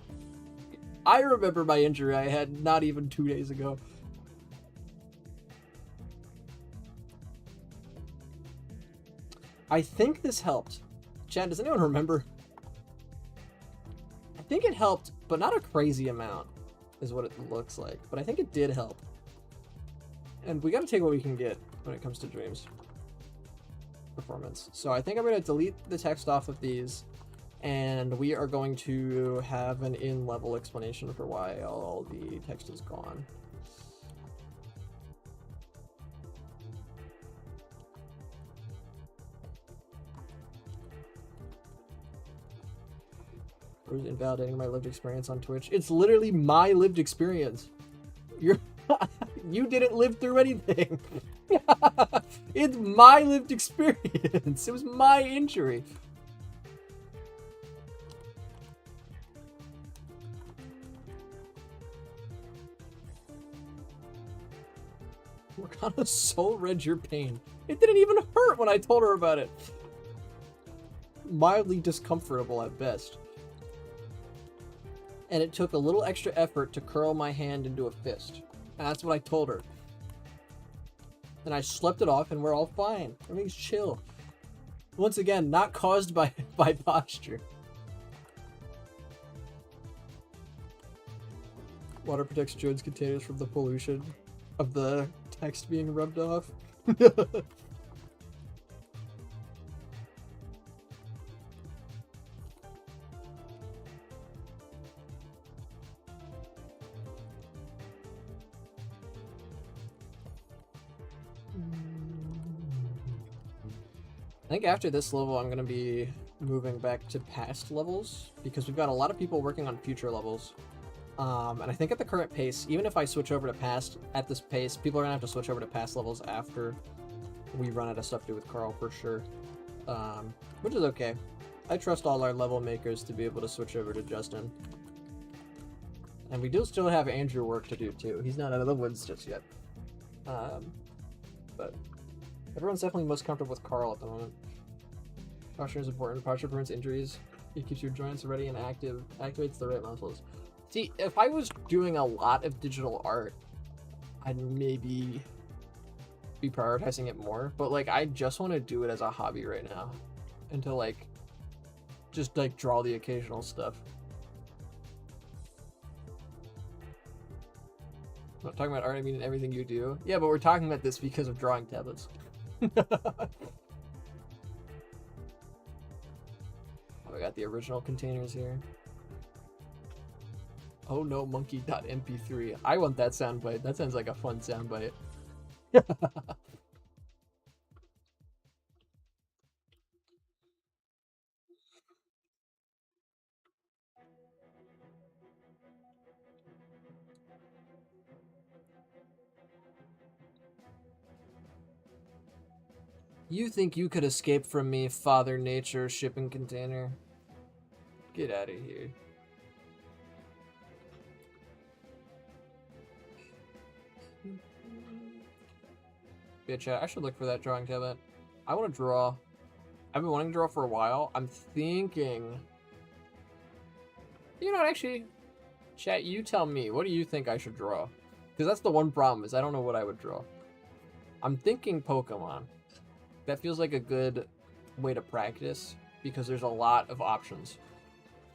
I remember my injury I had not even 2 days ago. I think this helped. Chad, does anyone remember? I think it helped, but not a crazy amount, is what it looks like. But I think it did help. And we gotta take what we can get when it comes to Dreams performance. So I think I'm gonna delete the text off of these, and we are going to have an in-level explanation for why all the text is gone. Who's invalidating my lived experience on Twitch? It's literally my lived experience. You didn't live through anything. It's my lived experience. It was my injury. Morgana soul read your pain. It didn't even hurt when I told her about it. Mildly discomfortable at best. And it took a little extra effort to curl my hand into a fist. And that's what I told her. And I slept it off and we're all fine. Everything's chill. Once again, not caused by posture. Water protects Jones containers from the pollution of the text being rubbed off. I think after this level, I'm going to be moving back to past levels because we've got a lot of people working on future levels. And I think at the current pace, even if I switch over to past at this pace, people are going to have to switch over to past levels after we run out of stuff to do with Carl for sure. Which is okay. I trust all our level makers to be able to switch over to Justin. And we do still have Andrew work to do too. He's not out of the woods just yet. But everyone's definitely most comfortable with Carl at the moment. Posture is important. Posture prevents injuries. It keeps your joints ready and active. Activates the right muscles. See, if I was doing a lot of digital art, I'd maybe be prioritizing it more. But like, I just want to do it as a hobby right now. And to like, just like draw the occasional stuff. I'm not talking about art, I mean everything you do. Yeah, but we're talking about this because of drawing tablets. Oh, we got the original containers here. Oh no, monkey.mp3. I want that soundbite. That sounds like a fun soundbite. You think you could escape from me, Father Nature shipping container? Get out of here. Bitch, I should look for that drawing tablet. I want to draw. I've been wanting to draw for a while. I'm thinking... You know what, actually... Chat, you tell me. What do you think I should draw? Because that's the one problem, is I don't know what I would draw. I'm thinking Pokemon. That feels like a good way to practice, because there's a lot of options.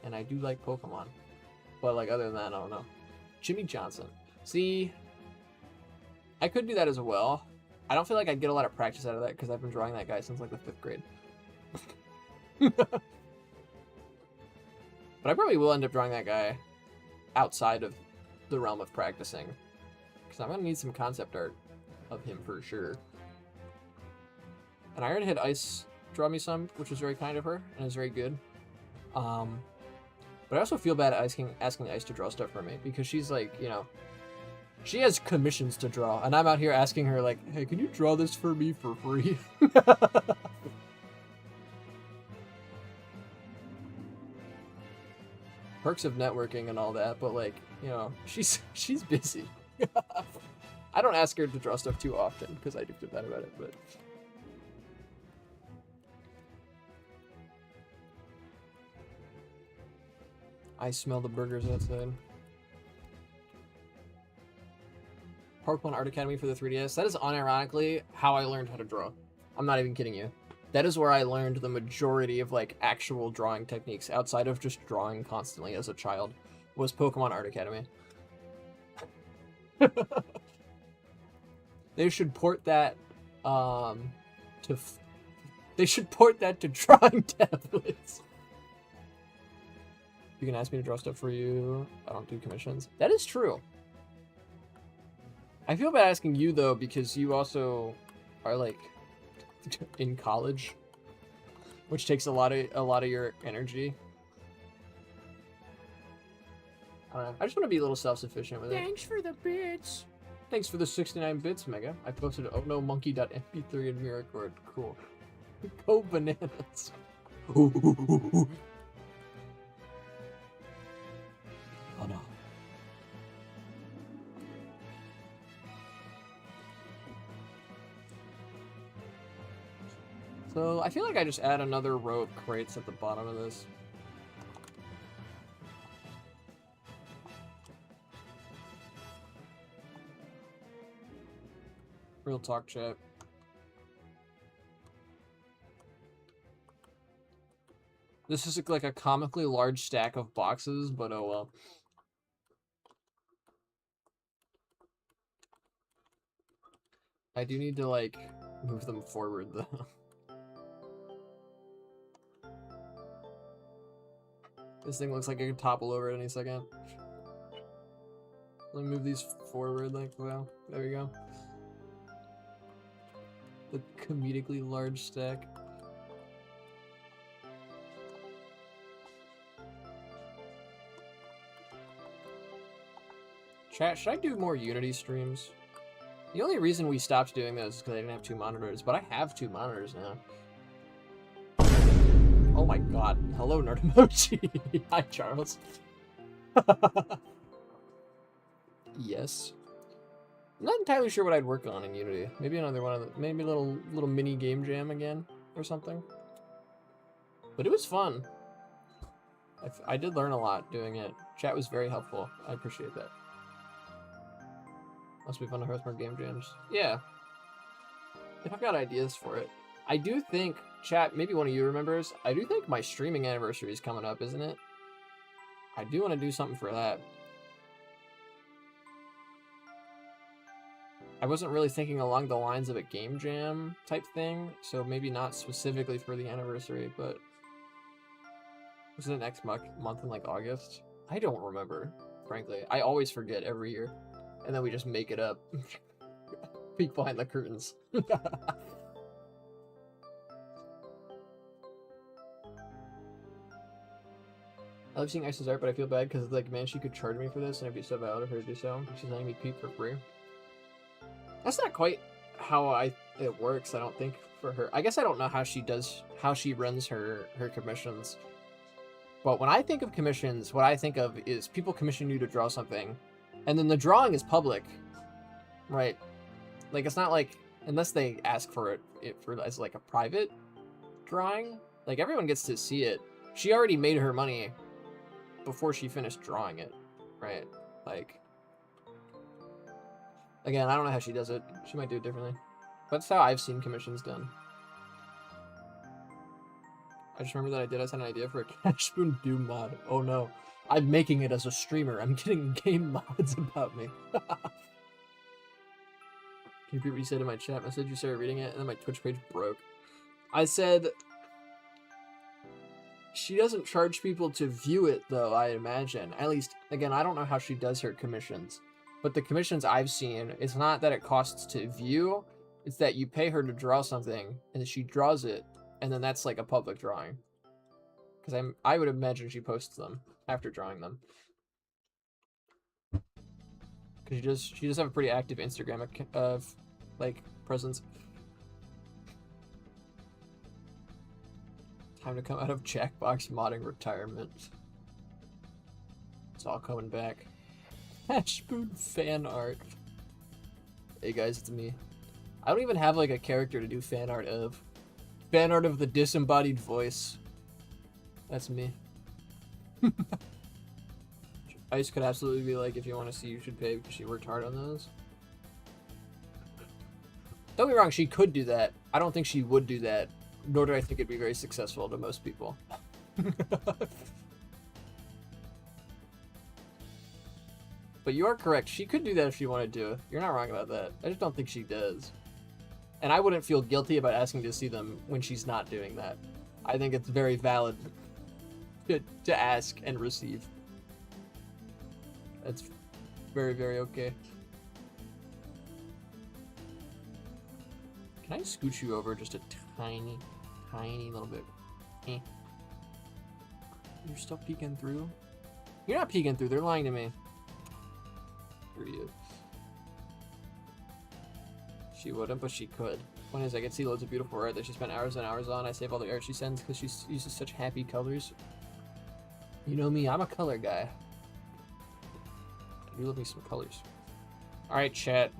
And I do like Pokemon. But, like, other than that, I don't know. Jimmy Johnson. See... I could do that as well. I don't feel like I'd get a lot of practice out of that, because I've been drawing that guy since, like, the 5th grade. But I probably will end up drawing that guy outside of the realm of practicing. Because I'm going to need some concept art of him for sure. And I already had Ice draw me some, which was very kind of her, and is very good. But I also feel bad asking Ice to draw stuff for me, because she's like, you know, she has commissions to draw, and I'm out here asking her like, hey, can you draw this for me for free? Perks of networking and all that, but like, you know, she's busy. I don't ask her to draw stuff too often, because I do feel bad about it, but... I smell the burgers outside. Pokemon Art Academy for the 3DS. That is unironically how I learned how to draw. I'm not even kidding you. That is where I learned the majority of like actual drawing techniques outside of just drawing constantly as a child. Was Pokemon Art Academy. They should port that they should port that to drawing tablets. You can ask me to draw stuff for you. I don't do commissions. That is true. I feel bad asking you though, because you also are like in college, which takes a lot of your energy. I don't know. I just want to be a little self-sufficient with it. Thanks for the bits. Thanks for the 69 bits, Mega. I posted oh no monkey.mp3 in Miracord. Cool. Go bananas. Oh no. So I feel like I just add another row of crates at the bottom of this. Real talk, chat. This is like a comically large stack of boxes, but oh well. I do need to like move them forward though. This thing looks like it could topple over at any second. Let me move these forward like well. There we go. The comedically large stack. Chat, should I do more Unity streams? The only reason we stopped doing this is because I didn't have 2 monitors, but I have 2 monitors now. Oh my god. Hello, Nerd Emoji. Hi, Charles. Yes. I'm not entirely sure what I'd work on in Unity. Maybe another one of the, maybe a little mini game jam again or something. But it was fun. I did learn a lot doing it. Chat was very helpful. I appreciate that. Must be fun to host more game jams. Yeah. If I've got ideas for it. I do think, chat, maybe one of you remembers, I do think my streaming anniversary is coming up, isn't it? I do want to do something for that. I wasn't really thinking along the lines of a game jam type thing, so maybe not specifically for the anniversary, but... Was it next month in like August? I don't remember. frankly. I always forget every year. And then we just make it up. Peek behind the curtains. I love seeing Ice's art, but I feel bad because, like, man, she could charge me for this, and it'd be so valid of her to do so. She's letting me peep for free. That's not quite how it works, I don't think, for her. I guess I don't know how she runs her commissions. But when I think of commissions, what I think of is people commission you to draw something, and then the drawing is public, right? Like, it's not like, unless they ask for it as like a private drawing, like everyone gets to see it. She already made her money before she finished drawing it, right? Like, again, I don't know how she does it. She might do it differently. But that's how I've seen commissions done. I just remember that I had an idea for a Cash Spoon Doom mod. Oh no. I'm making it as a streamer. I'm getting game mods about me. Can you repeat what you said in my chat message? You started reading it, and then my Twitch page broke. I said... She doesn't charge people to view it, though, I imagine. At least, again, I don't know how she does her commissions. But the commissions I've seen, it's not that it costs to view, it's that you pay her to draw something, and she draws it, and then that's like a public drawing. Because I would imagine she posts them after drawing them. Because she does have a pretty active Instagram like presence. Time to come out of Jackbox modding retirement. It's all coming back. Cash Spoon fan art. Hey guys, it's me. I don't even have like a character to do fan art of. Fan art of the disembodied voice. That's me. Ice could absolutely be like, if you want to see, you should pay because she worked hard on those. Don't be wrong, she could do that. I don't think she would do that. Nor do I think it'd be very successful to most people. But you are correct. She could do that if she wanted to. You're not wrong about that. I just don't think she does. And I wouldn't feel guilty about asking to see them when she's not doing that. I think it's very valid to ask and receive. That's very, very okay. Can I scooch you over just a tiny little bit? You're still peeking through? You're not peeking through, they're lying to me. Screw you. She wouldn't, but she could. Point is, I could see loads of beautiful art that she spent hours and hours on. I save all the art she sends because she uses such happy colors. You know me, I'm a color guy. I do love me some colors. Alright, chat.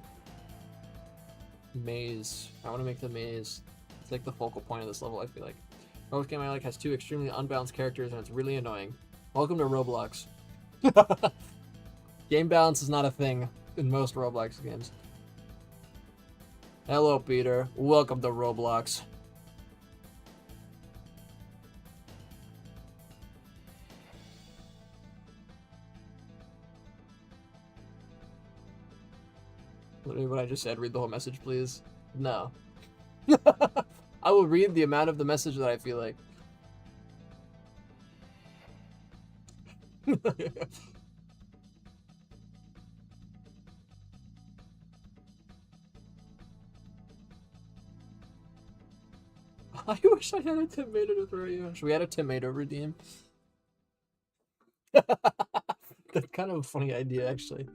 Maze. I want to make the maze. It's like the focal point of this level, I feel like. Most game I like has two extremely unbalanced characters, and it's really annoying. Welcome to Roblox. Game balance is not a thing in most Roblox games. Hello, Peter. Welcome to Roblox. Literally what I just said. Read the whole message, please. No. I will read the amount of the message that I feel like. I wish I had a tomato to throw you. Should we add a tomato redeem? That's kind of a funny idea, actually.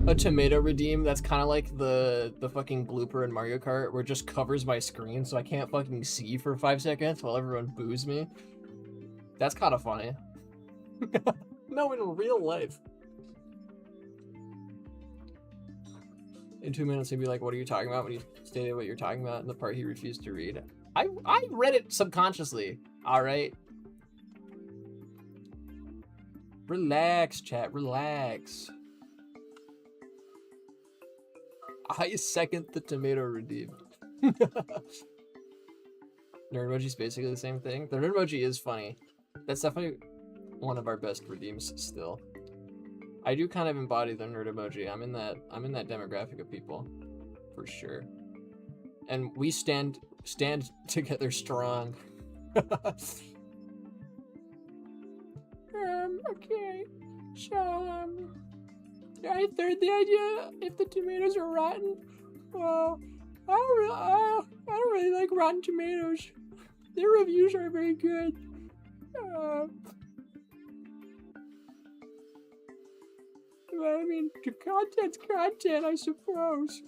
A tomato redeem that's kind of like the fucking blooper in Mario Kart where it just covers my screen so I can't fucking see for 5 seconds while everyone boos me. That's kind of funny. No, in real life. In 2 minutes he'd be like, what are you talking about? When you stated what you're talking about in the part he refused to read. I read it subconsciously, alright? Relax, chat, relax. I second the tomato redeem. Nerdmoji's basically the same thing. The Nerdmoji is funny. That's definitely one of our best redeems still. I do kind of embody the nerd emoji. I'm in that demographic of people, for sure. And we stand together strong. Okay. So, I third the idea if the tomatoes are rotten. Well, I don't really like Rotten Tomatoes. Their reviews are very good. But I mean, the content's content, I suppose.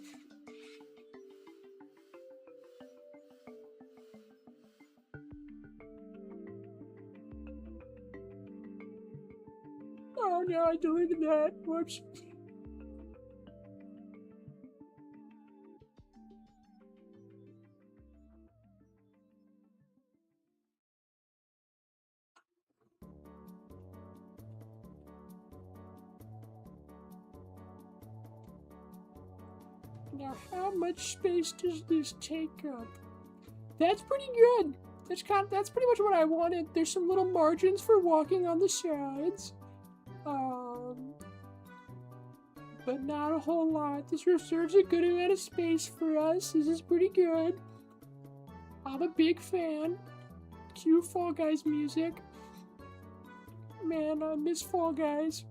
Oh no, I deleted that. Whoops. Now, how much space does this take up? That's pretty good. That's pretty much what I wanted. There's some little margins for walking on the sides. But not a whole lot. This reserves a good amount of space for us. This is pretty good. I'm a big fan. Cue Fall Guys music. Man, I miss Fall Guys.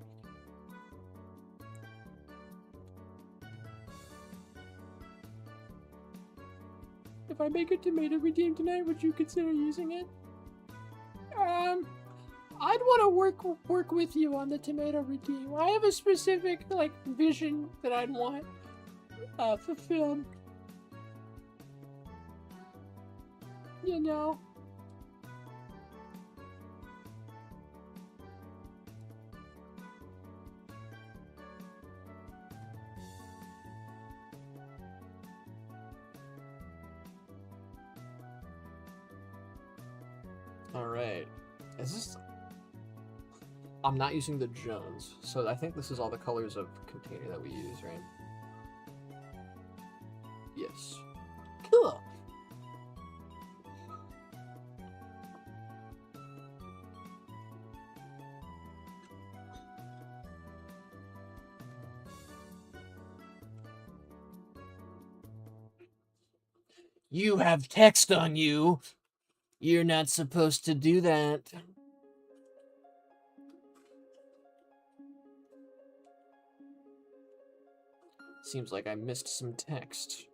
If I make a tomato redeem tonight, would you consider using it? I'd want to work with you on the tomato redeem. I have a specific vision that I'd want fulfilled. You know. Alright. Is this... I'm not using the Jones, so I think this is all the colors of container that we use, right? Yes. Cool! You have text on you! You're not supposed to do that. Seems like I missed some text.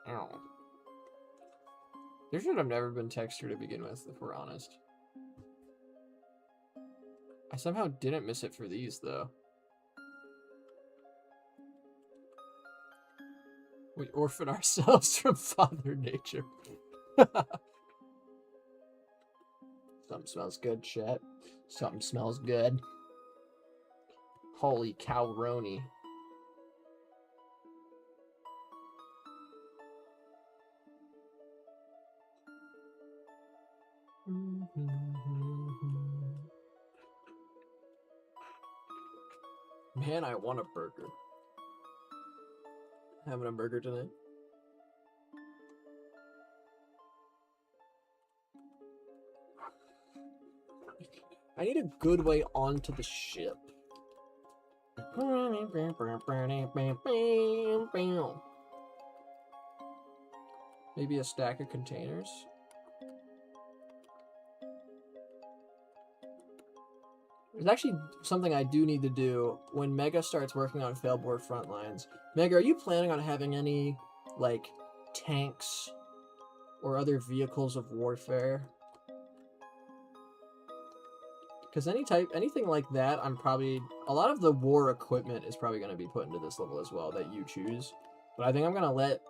Ow. There should have never been text here to begin with, if we're honest. I somehow didn't miss it for these, though. We orphan ourselves from Father Nature. Something smells good, chat. Something smells good. Holy cowroni. Man, I want a burger. Having a burger tonight? I need a good way onto the ship. Maybe a stack of containers? There's actually something I do need to do when Mega starts working on Failboard Frontlines. Mega, are you planning on having any, like, tanks or other vehicles of warfare? Because anything like that, a lot of the war equipment is probably going to be put into this level as well that you choose. But I think I'm going to let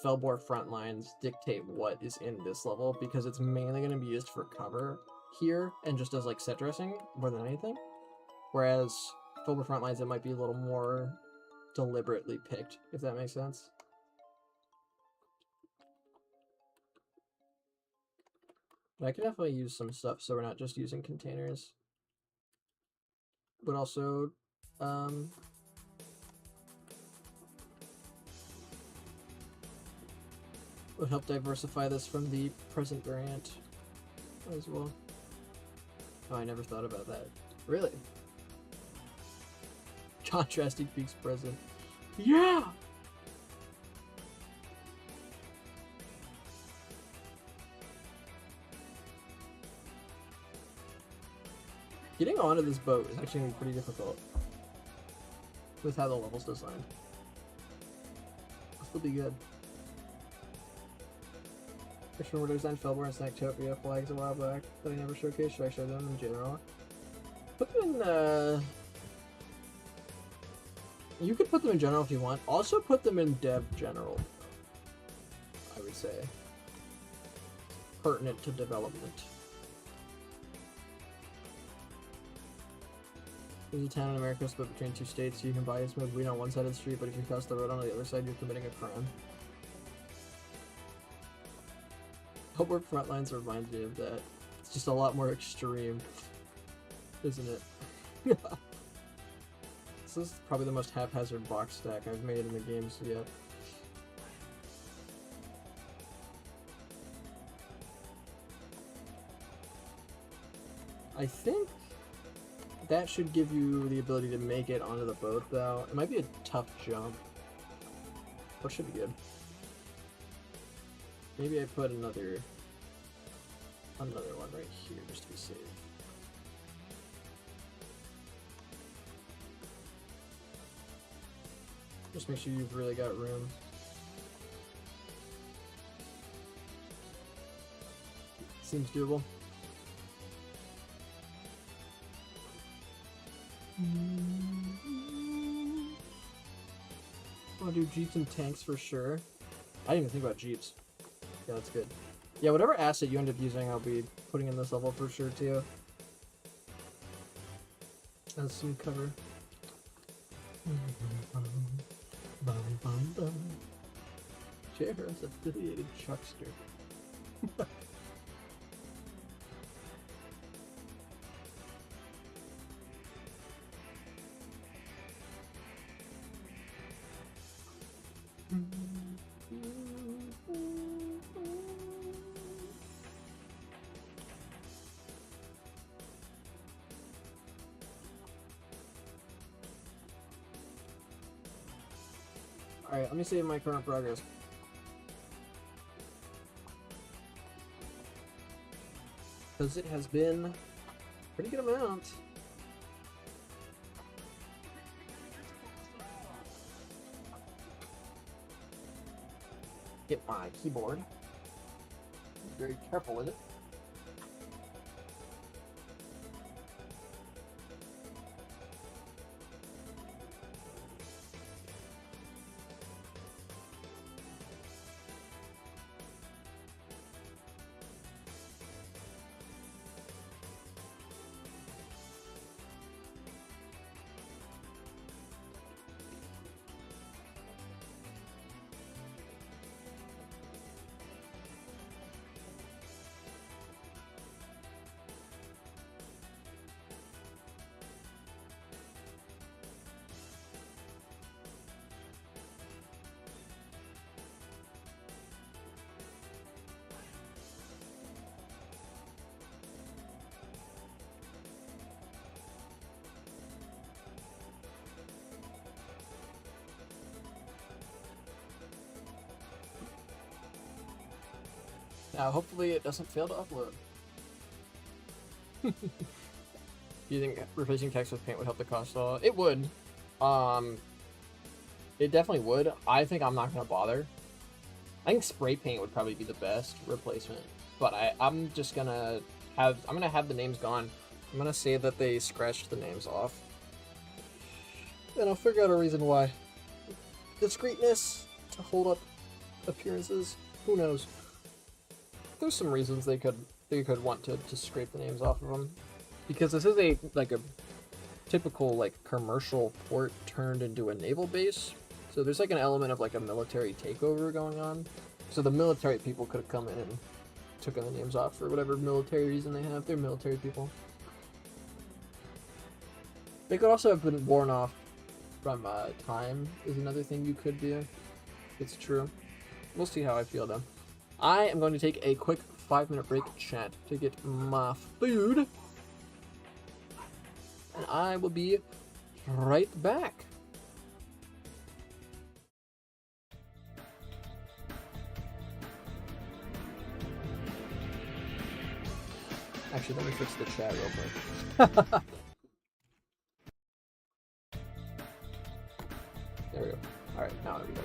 Failboard Frontlines dictate what is in this level, because it's mainly going to be used for cover here and just as like set dressing more than anything. Whereas Failboard Frontlines, it might be a little more deliberately picked, if that makes sense. But I could definitely use some stuff so we're not just using containers. But also, would help diversify this from the present variant as well. Oh, I never thought about that. Really? Contrasting peaks present. Yeah! Getting onto this boat is actually going to be pretty difficult with how the level's designed. This will be good. I remember design Felbor and Snacktopia flags a while back that I never showcased. Should I show them in general? Put them in, you could put them in general if you want. Also put them in dev general, I would say. Pertinent to development. There's a town in America split between two states, so you can buy and smoke weed on one side of the street, but if you cross the road on the other side, you're committing a crime. Homework Frontlines reminds me of that. It's just a lot more extreme, isn't it? This is probably the most haphazard box stack I've made in the games yet. I think that should give you the ability to make it onto the boat, though. It might be a tough jump, but should be good. Maybe I put another one right here just to be safe. Just make sure you've really got room. Seems doable. I'll do Jeeps and tanks for sure. I didn't even think about Jeeps. Yeah, that's good. Yeah, whatever asset you end up using, I'll be putting in this level for sure too. As some cover. JR's affiliated Chuckster. Alright, let me save my current progress. Because it has been a pretty good amount. Get my keyboard. Be very careful with it. Now, hopefully it doesn't fail to upload. Do you think replacing text with paint would help the cost at all? It would. It definitely would. I think I'm not gonna bother. I think spray paint would probably be the best replacement. But I'm just gonna have the names gone. I'm gonna say that they scratched the names off. And I'll figure out a reason why. Discreetness to hold up appearances. Who knows? There's some reasons they could want to scrape the names off of them, because this is a typical commercial port turned into a naval base. So there's an element of a military takeover going on. So the military people could have come in and taken the names off for whatever military reason they have. They're military people. They could also have been worn off from time. Is another thing you could do. It's true. We'll see how I feel though. I am going to take a quick 5-minute break, chat, to get my food. And I will be right back. Actually, let me fix the chat real quick. There we go. Alright, now there we go.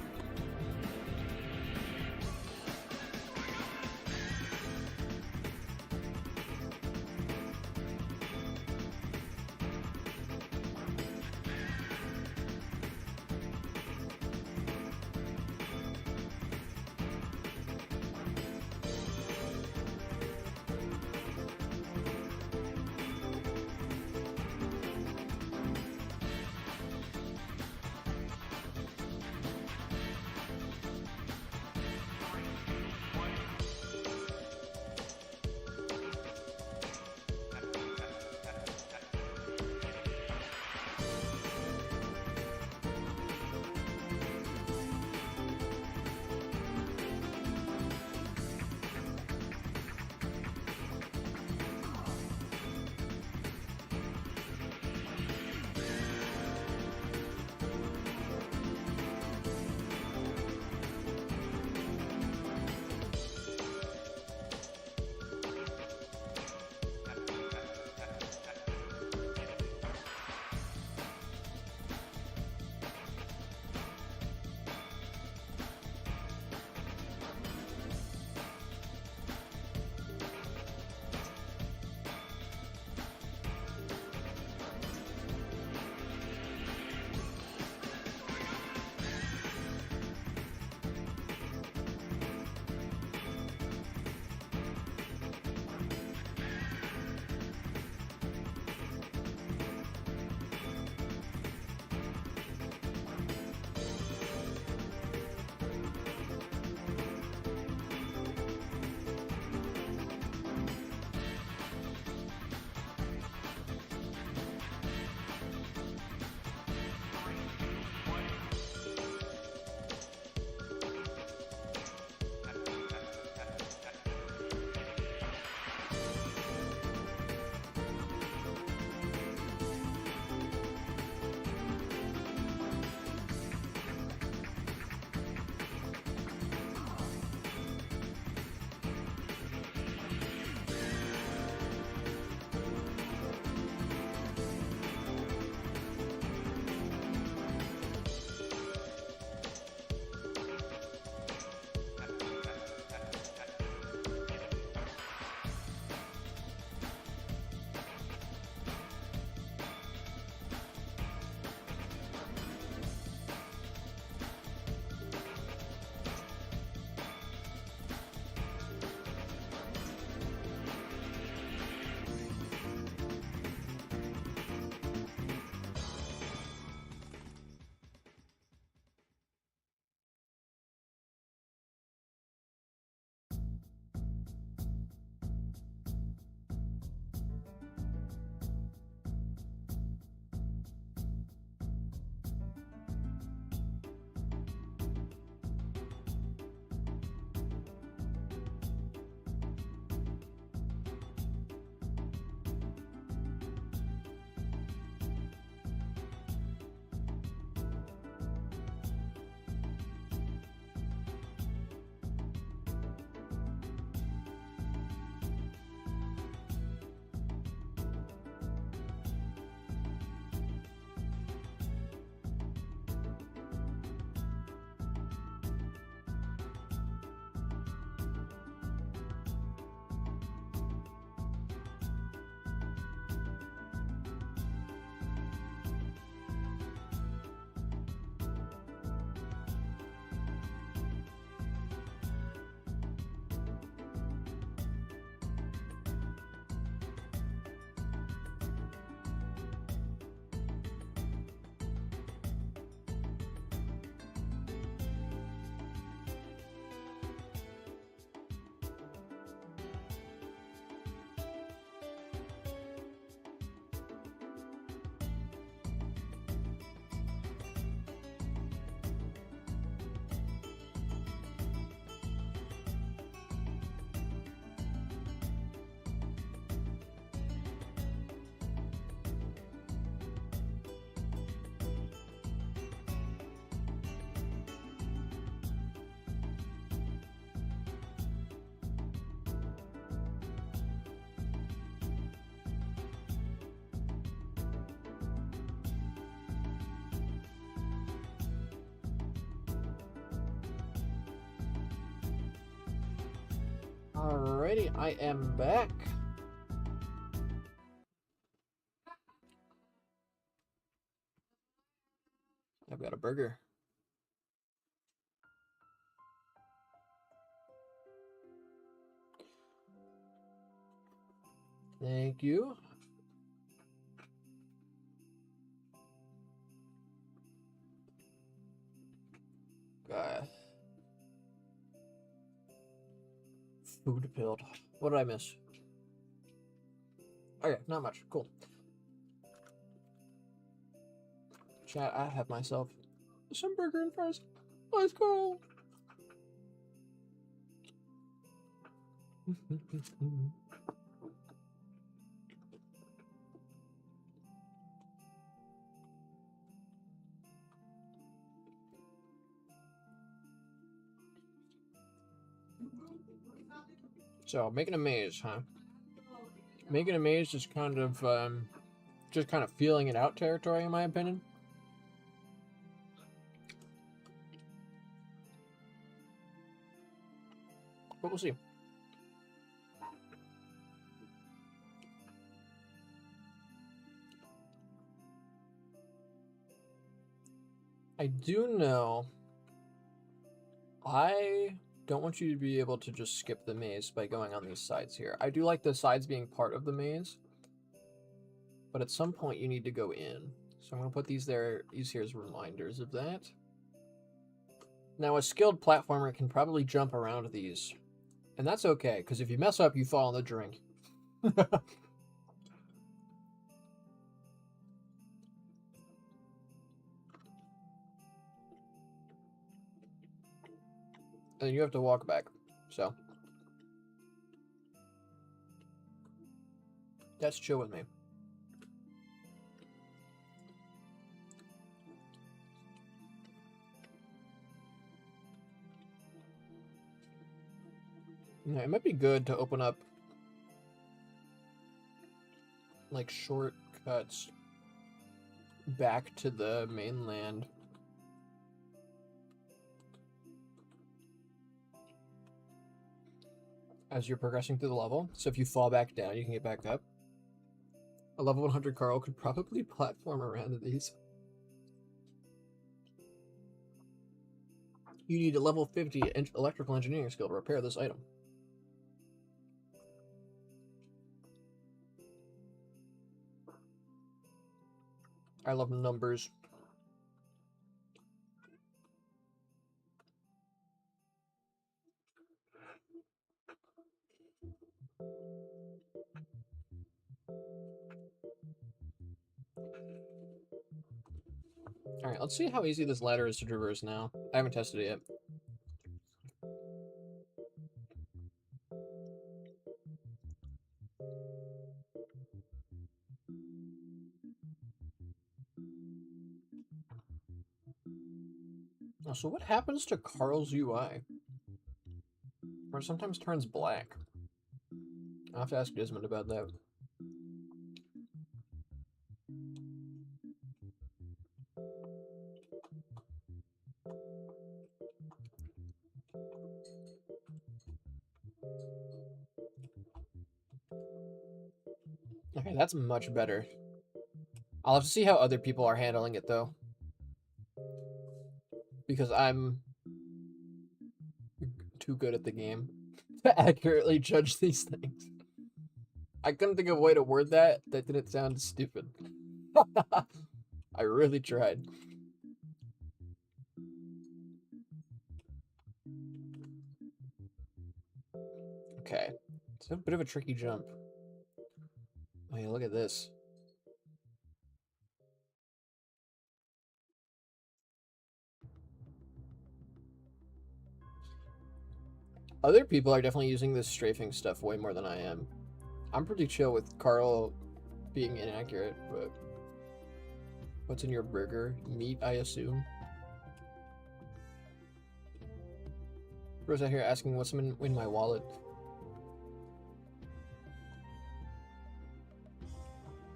Alrighty, I am back. I've got a burger. Thank you. Food build. What did I miss? Okay, not much. Cool. Chat, I have myself some burger and fries. Let's go. So, making a maze, huh? Making a maze is kind of, just kind of feeling it out territory, in my opinion. But we'll see. I do know I don't want you to be able to just skip the maze by going on these sides here. I do like the sides being part of the maze, but at some point you need to go in. So I'm going to put these there, these here as reminders of that. Now a skilled platformer can probably jump around these, and that's okay, because if you mess up, you fall in the drink. And you have to walk back, so that's chill with me. Yeah, it might be good to open up like shortcuts back to the mainland. As you're progressing through the level, so if you fall back down, you can get back up. A level 100 Carl could probably platform around these. You need a level 50 electrical engineering skill to repair this item. I love numbers. Alright, let's see how easy this ladder is to traverse now. I haven't tested it yet. Oh, so what happens to Carl's UI? Or it sometimes turns black. I'll have to ask Desmond about that. Okay, that's much better. I'll have to see how other people are handling it, though. Because I'm too good at the game to accurately judge these things. I couldn't think of a way to word that didn't sound stupid. I really tried. Okay. It's a bit of a tricky jump. Oh yeah, look at this. Other people are definitely using this strafing stuff way more than I am. I'm pretty chill with Carl being inaccurate, but... What's in your burger? Meat, I assume. Rose out here asking what's in my wallet.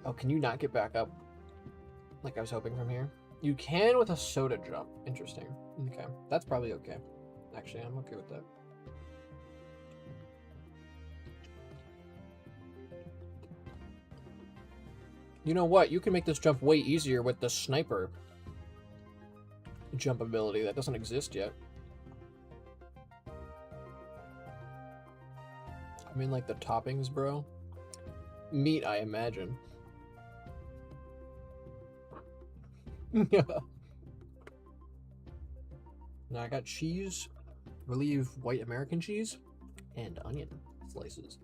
Oh, can you not get back up? Like I was hoping from here. You can with a soda jump. Interesting. Okay, that's probably okay. Actually, I'm okay with that. You know what? You can make this jump way easier with the sniper jump ability that doesn't exist yet. I mean, like the toppings, bro. Meat, I imagine. Yeah. Now I got cheese, relieve white American cheese, and onion slices.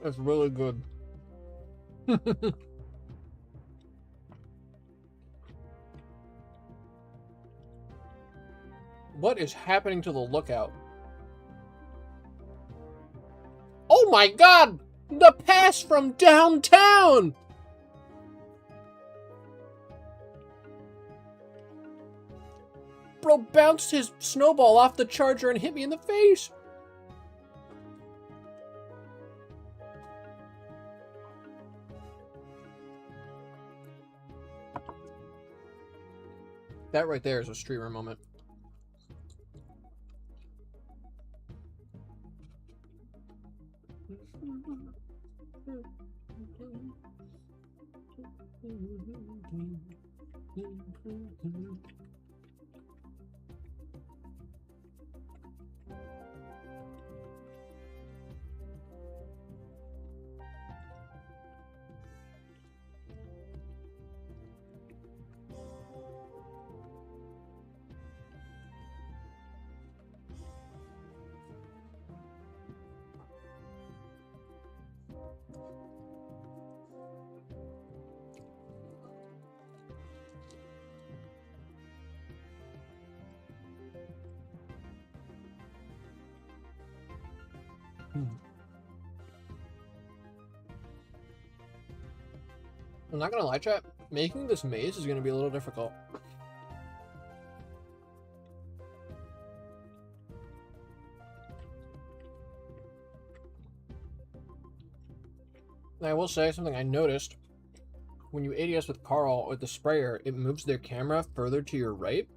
That's really good. What is happening to the lookout? Oh my god! The pass from downtown! Bro bounced his snowball off the charger and hit me in the face! That right there is a streamer moment. I'm not gonna lie, chat. Making this maze is gonna be a little difficult. And I will say something I noticed. When you ADS with Carl with the sprayer, it moves their camera further to your right,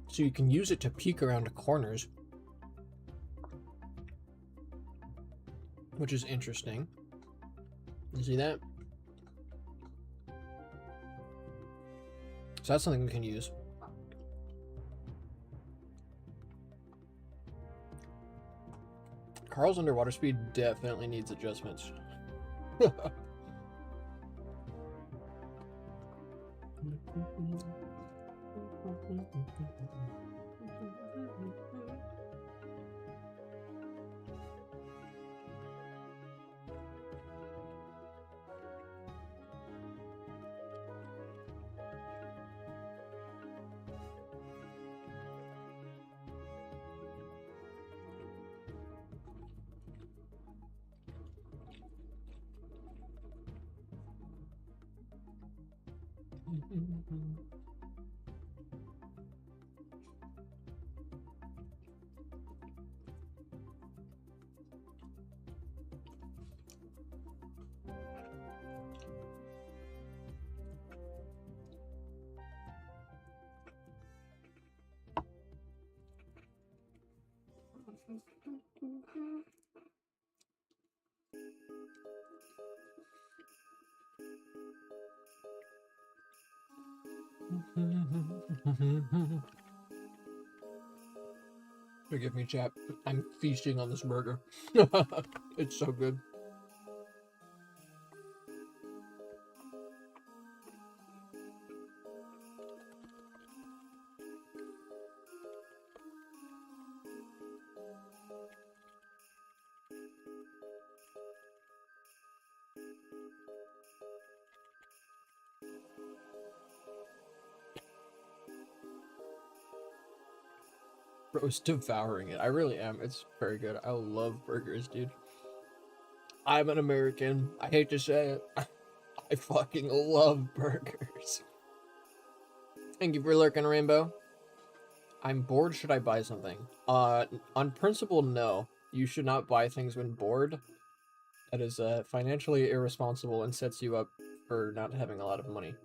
so you can use it to peek around corners. Which is interesting. You see that? So that's something we can use. Carl's underwater speed definitely needs adjustments. Forgive me, chat. I'm feasting on this burger. It's so good. Bro's devouring it. I really am. It's very good. I love burgers, dude. I'm an American. I hate to say it. I fucking love burgers. Thank you for lurking, Rainbow. I'm bored. Should I buy something? On principle, no. You should not buy things when bored. That is financially irresponsible and sets you up for not having a lot of money.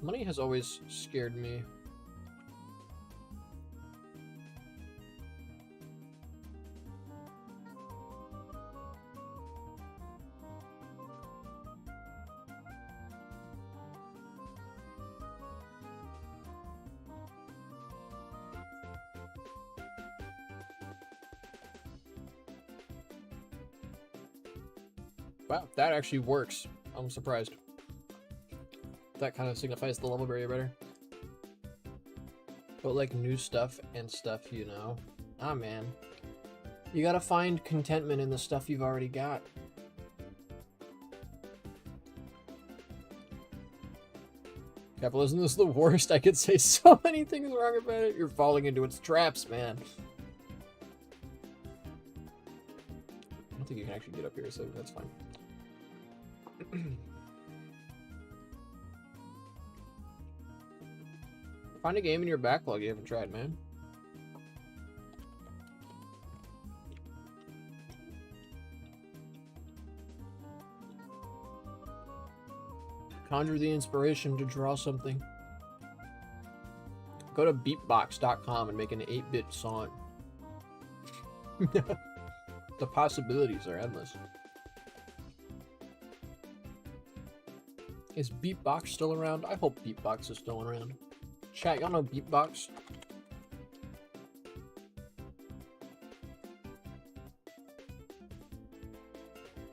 Money has always scared me. Wow, that actually works. I'm surprised. That kind of signifies the level barrier better. But like new stuff and stuff, you know. Ah, man. You gotta find contentment in the stuff you've already got. Capitalism is the worst. I could say so many things wrong about it. You're falling into its traps, man. I don't think you can actually get up here, so that's fine. Find a game in your backlog you haven't tried, man. Conjure the inspiration to draw something. Go to beatbox.com and make an 8-bit song. The possibilities are endless. Is Beatbox still around? I hope Beatbox is still around. Chat, y'all know Beatbox?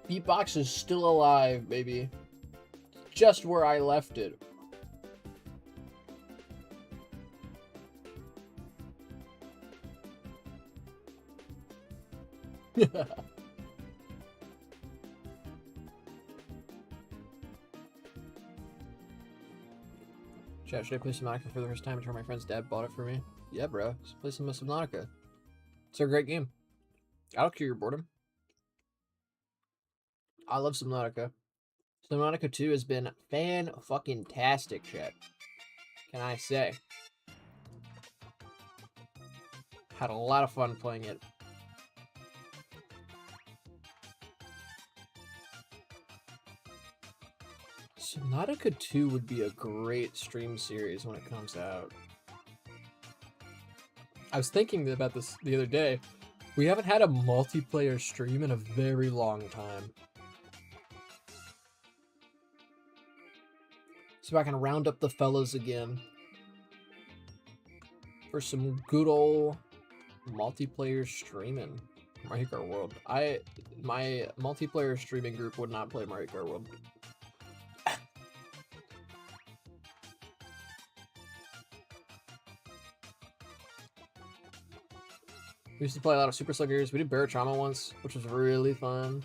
Beatbox is still alive, baby. Just where I left it. Chat, should I play Subnautica for the first time until my friend's dad bought it for me? Yeah, bro. Just play some Subnautica. It's a great game. I'll cure your boredom. I love Subnautica. Subnautica 2 has been fan-fucking-tastic, chat. Can I say? Had a lot of fun playing it. Subnautica 2 would be a great stream series when it comes out. I was thinking about this the other day. We haven't had a multiplayer stream in a very long time. So I can round up the fellas again for some good old multiplayer streaming. Mario Kart World. My multiplayer streaming group would not play Mario Kart World. We used to play a lot of Super Sluggers. We did Barotrauma once, which was really fun.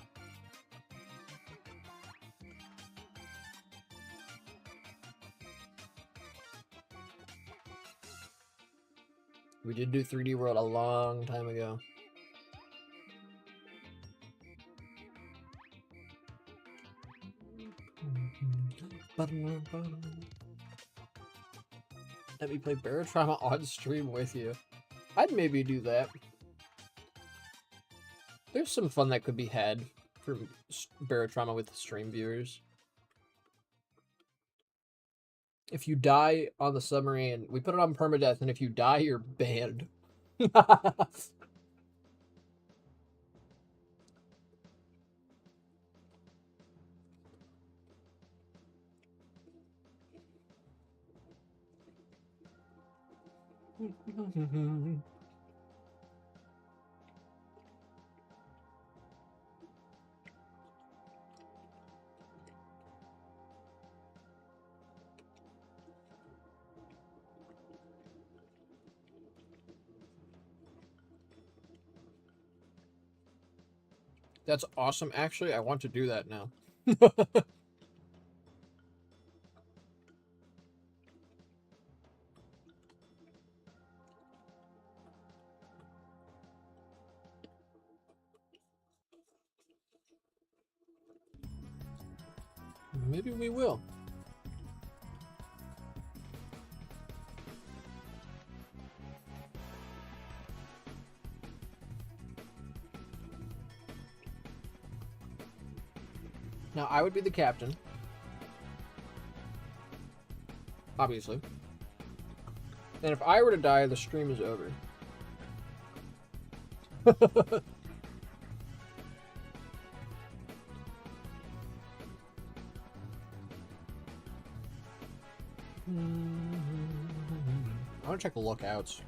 We did do 3D World a long time ago. Let me play Barotrauma on stream with you. I'd maybe do that. There's some fun that could be had from Barotrauma with stream viewers. If you die on the submarine, we put it on permadeath, and if you die, you're banned. That's awesome. Actually, I want to do that now. Maybe we will. Now, I would be the captain. obviously. And if I were to die, the stream is over. I want to check lookouts.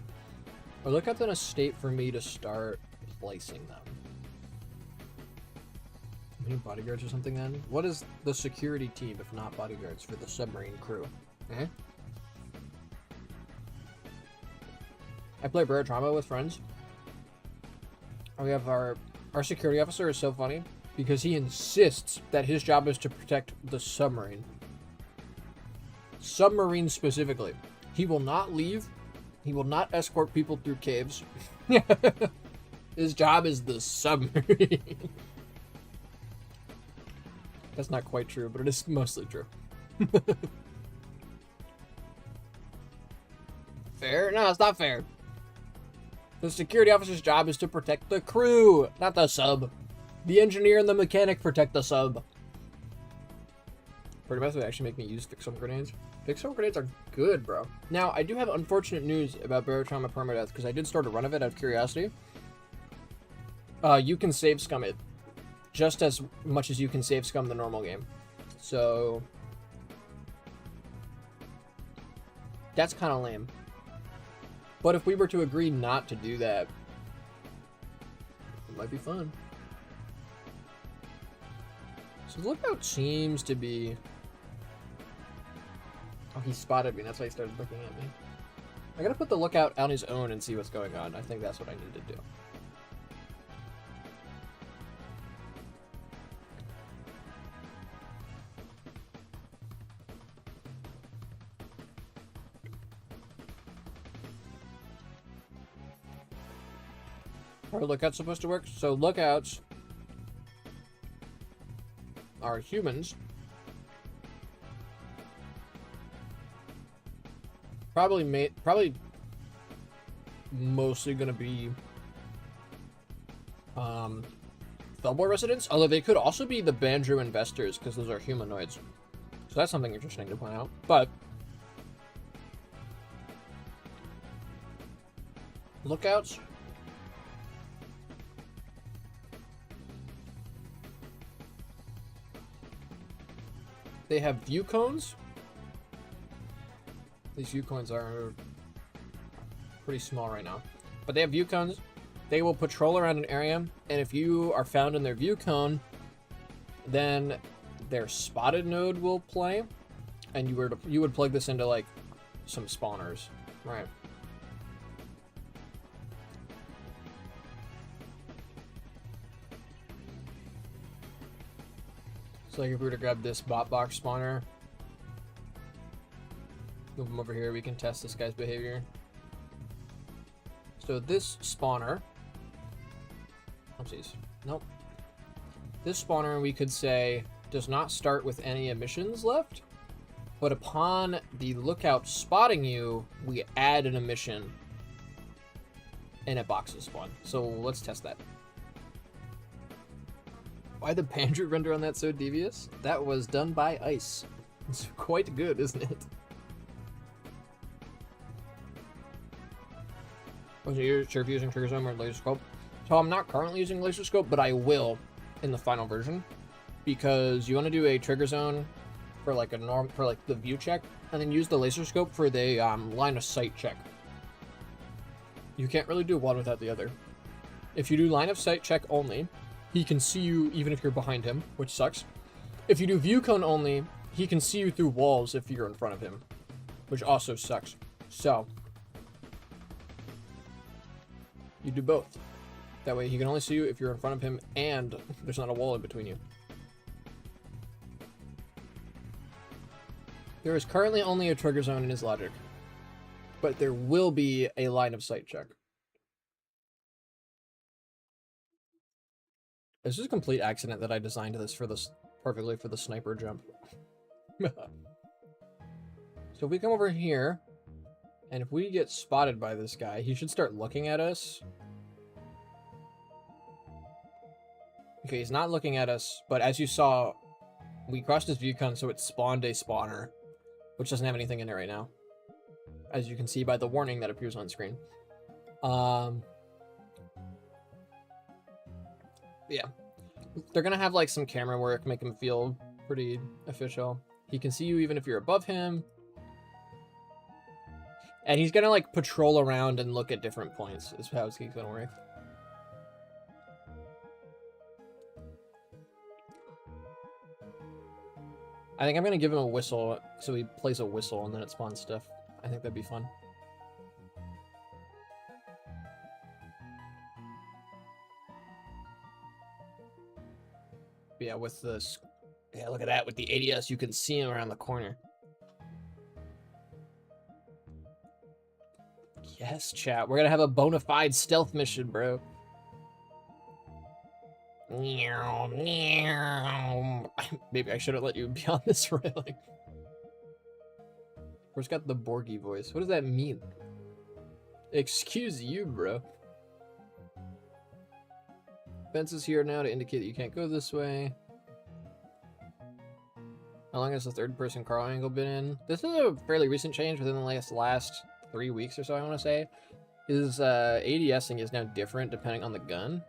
Are lookouts in a state for me to start placing them? Any bodyguards or something then? What is the security team if not bodyguards for the submarine crew? Eh? I play Barotrauma with friends. We have our security officer is so funny because he insists that his job is to protect the submarine. Submarine specifically. He will not leave. He will not escort people through caves. His job is the submarine. That's not quite true, but it is mostly true. Fair? No, it's not fair. The security officer's job is to protect the crew, not the sub. The engineer and the mechanic protect the sub. Pretty much, they actually make me use fix-home grenades. Fix-home grenades are good, bro. Now, I do have unfortunate news about Barotrauma Permadeath, because I did start a run of it out of curiosity. You can save scum it just as much as you can save scum the normal game. So that's kind of lame. But if we were to agree not to do that, it might be fun. So the lookout seems to be... Oh, he spotted me. That's why he started looking at me. I gotta put the lookout on his own and see what's going on. I think that's what I need to do. How are lookouts supposed to work? So lookouts are humans. Probably mostly gonna be Thelbor residents, although they could also be the Bandrew investors because those are humanoids. So that's something interesting to point out. But lookouts they have view cones. These view cones are pretty small right now. But they have view cones. They will patrol around an area, and if you are found in their view cone, then their spotted node will play, and you would plug this into like some spawners, right? So like if we were to grab this bot box spawner, move him over here, we can test this guy's behavior. So this spawner, oopsies, nope. This spawner we could say does not start with any emissions left, but upon the lookout spotting you, we add an emission and a box will spawn. So let's test that. Why the Bandrew render on that so devious? That was done by ice. It's quite good, isn't it? Was you sure if you're using Trigger Zone or Laser Scope? So I'm not currently using Laser Scope, but I will in the final version, because you want to do a Trigger Zone for like a the view check, and then use the Laser Scope for the line of sight check. You can't really do one without the other. If you do line of sight check only, he can see you even if you're behind him, which sucks. If you do view cone only, he can see you through walls if you're in front of him, which also sucks. So you do both. That way he can only see you if you're in front of him and there's not a wall in between you. There is currently only a trigger zone in his logic, but there will be a line of sight check. This is a complete accident that I designed this perfectly for the sniper jump. So if we come over here, and if we get spotted by this guy, he should start looking at us. Okay, he's not looking at us, but as you saw, we crossed his view cone, so it spawned a spawner. which doesn't have anything in it right now, as you can see by the warning that appears on screen. Yeah, they're gonna have like some camera work, make him feel pretty official. He can see you even if you're above him, and he's gonna like patrol around and look at different points. Is how it's gonna work. I think I'm gonna give him a whistle, so he plays a whistle and then it spawns stuff. I think that'd be fun. But yeah, with this, yeah, look at that. With the ADS, you can see him around the corner. Yes, chat. We're gonna have a bona fide stealth mission, bro. Meow, meow. Maybe I shouldn't let you be on this railing. Where's got the Borgie voice? What does that mean? Excuse you, bro. Fence is here now to indicate that you can't go this way. How long has the third-person Carl angle been in? This is a fairly recent change within the last 3 weeks or so, I want to say. His ADSing is now different depending on the gun.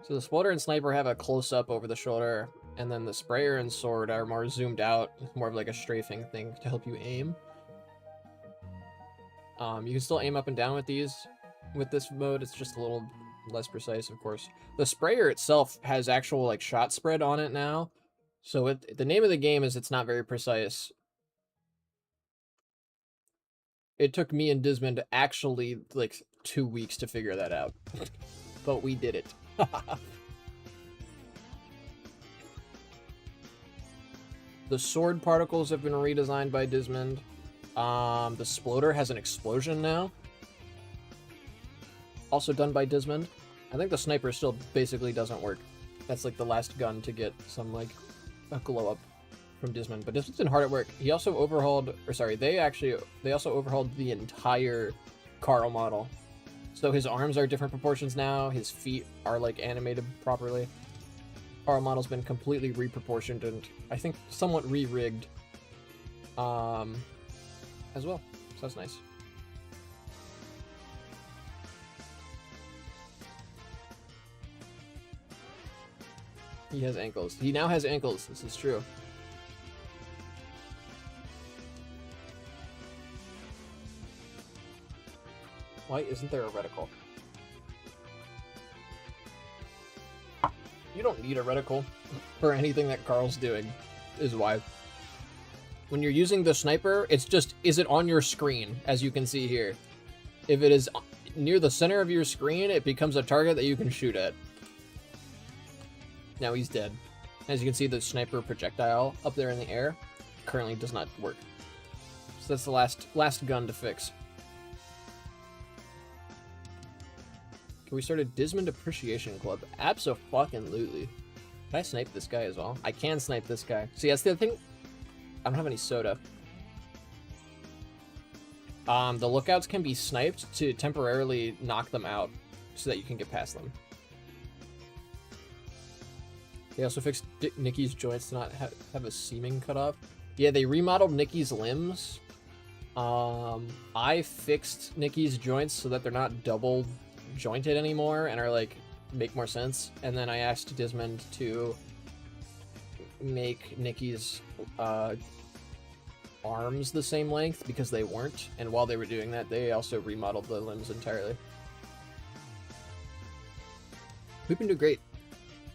So the Sploder and Sniper have a close-up over the shoulder, and then the Sprayer and Sword are more zoomed out, more of like a strafing thing to help you aim. You can still aim up and down with these. With this mode, it's just a little less precise, of course. The Sprayer itself has actual like shot spread on it now. So the name of the game is it's not very precise. It took me and Dismond actually like 2 weeks to figure that out. But we did it. The sword particles have been redesigned by Dismond. The Sploder has an explosion now. Also done by Dismond. I think the Sniper still basically doesn't work. That's like the last gun to get some like a glow up from Dismond. But Dismond's been hard at work. He also overhauled, or sorry, they also overhauled the entire Carl model. So his arms are different proportions now. His feet are like animated properly. Carl model's been completely reproportioned and I think somewhat re-rigged as well. So that's nice. He has ankles. He now has ankles. This is true. Why isn't there a reticle? You don't need a reticle for anything that Carl's doing, is why. When you're using the Sniper, it's just, is it on your screen, as you can see here? If it is near the center of your screen, it becomes a target that you can shoot at. Now he's dead. As you can see, the Sniper projectile up there in the air currently does not work. So that's the last gun to fix. Can we start a Dismond Appreciation Club? Abso-fucking-lutely. Can I snipe this guy as well? I can snipe this guy. See, that's the other thing. I don't have any soda. The lookouts can be sniped to temporarily knock them out so that you can get past them. They also fixed Nikki's joints to not have a seaming cut off. Yeah, they remodeled Nikki's limbs. I fixed Nikki's joints so that they're not double jointed anymore and are like make more sense. And then I asked Dismond to make Nikki's arms the same length because they weren't. And while they were doing that, they also remodeled the limbs entirely. We've been doing great.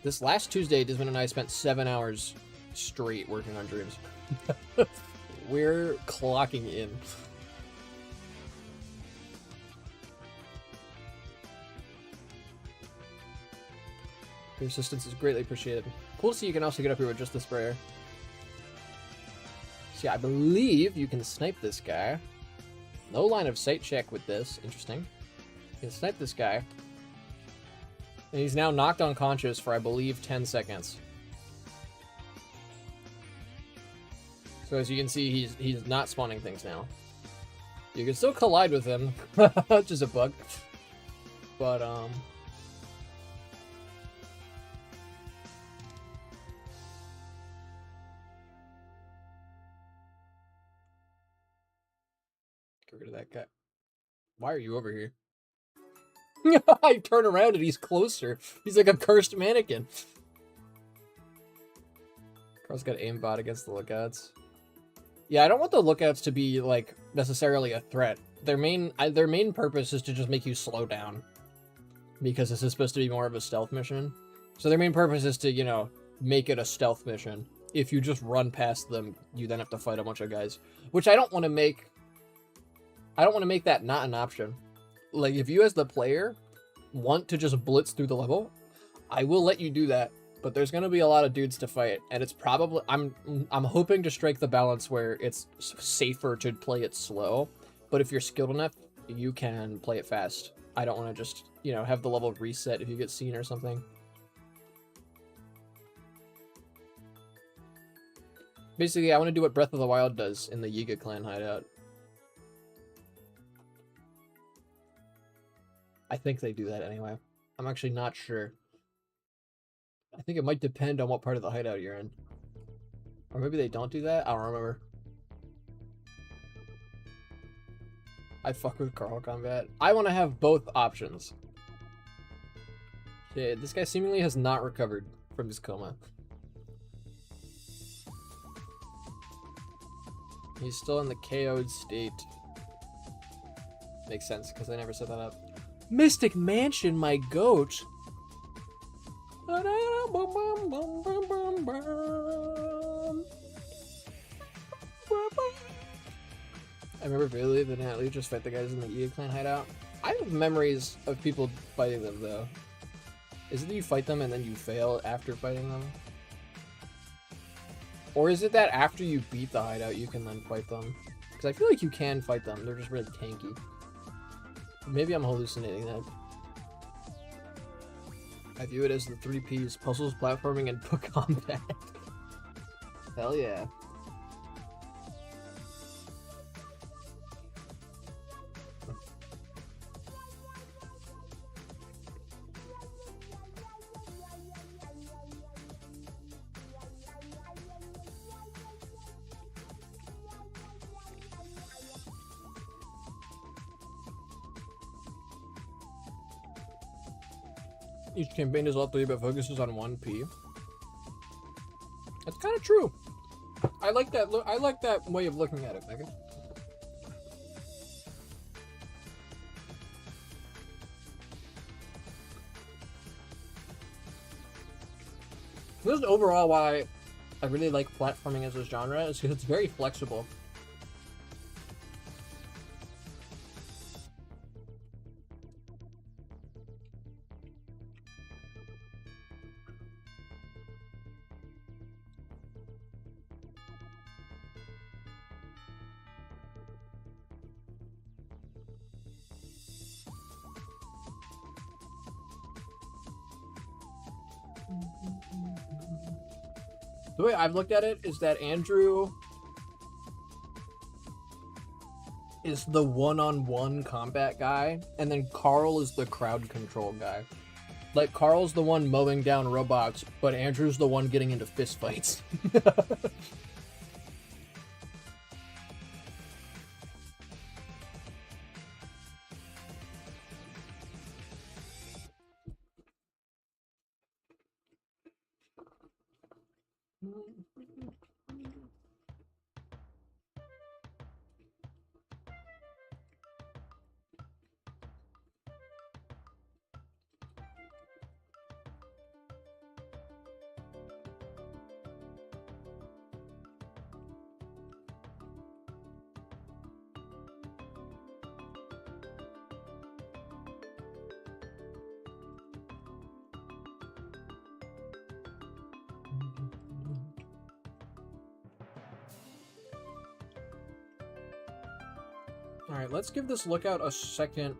This last Tuesday, Dismond and I spent 7 hours straight working on Dreams. We're clocking in. Your assistance is greatly appreciated. Cool to see you can also get up here with just the Sprayer. See, I believe you can snipe this guy. No line of sight check with this. Interesting. You can snipe this guy. And he's now knocked unconscious for, I believe, 10 seconds. So as you can see, he's not spawning things now. You can still collide with him, which is a bug. But, Get rid of that guy. Why are you over here? I turn around and he's closer. He's like a cursed mannequin. Carl's got aimbot against the lookouts. Yeah, I don't want the lookouts to be like necessarily a threat. Their main purpose is to just make you slow down, because this is supposed to be more of a stealth mission. So their main purpose is to, you know, make it a stealth mission. If you just run past them, you then have to fight a bunch of guys, which I don't want to make. I don't want to make that not an option. Like, if you as the player want to just blitz through the level, I will let you do that. But there's going to be a lot of dudes to fight, and it's probably I'm hoping to strike the balance where it's safer to play it slow. But if you're skilled enough, you can play it fast. I don't want to just, you know, have the level reset if you get seen or something. Basically, I want to do what Breath of the Wild does in the Yiga clan hideout. I think they do that anyway. I'm actually not sure. I think it might depend on what part of the hideout you're in. Or maybe they don't do that? I don't remember. I fuck with Carl combat. I want to have both options. Okay, this guy seemingly has not recovered from his coma. He's still in the KO'd state. Makes sense, because I never set that up. Mystic Mansion, my goat! I remember vividly the Nat Lee just fight the guys in the Yiga clan hideout. I have memories of people fighting them, though. Is it that you fight them and then you fail after fighting them? Or is it that after you beat the hideout, you can then fight them? Because I feel like you can fight them, they're just really tanky. Maybe I'm hallucinating that. I view it as the 3 Ps: puzzles, platforming, and book combat. Hell yeah. Each campaign is all 3 but focuses on 1 P. That's kind of true. I like that. I like that way of looking at it, Megan. This is overall why I really like platforming as a genre, is because it's very flexible. The way I've looked at it is that Andrew is the one-on-one combat guy, and then Carl is the crowd control guy. Like, Carl's the one mowing down robots, but Andrew's the one getting into fist fights. Alright, let's give this lookout a second.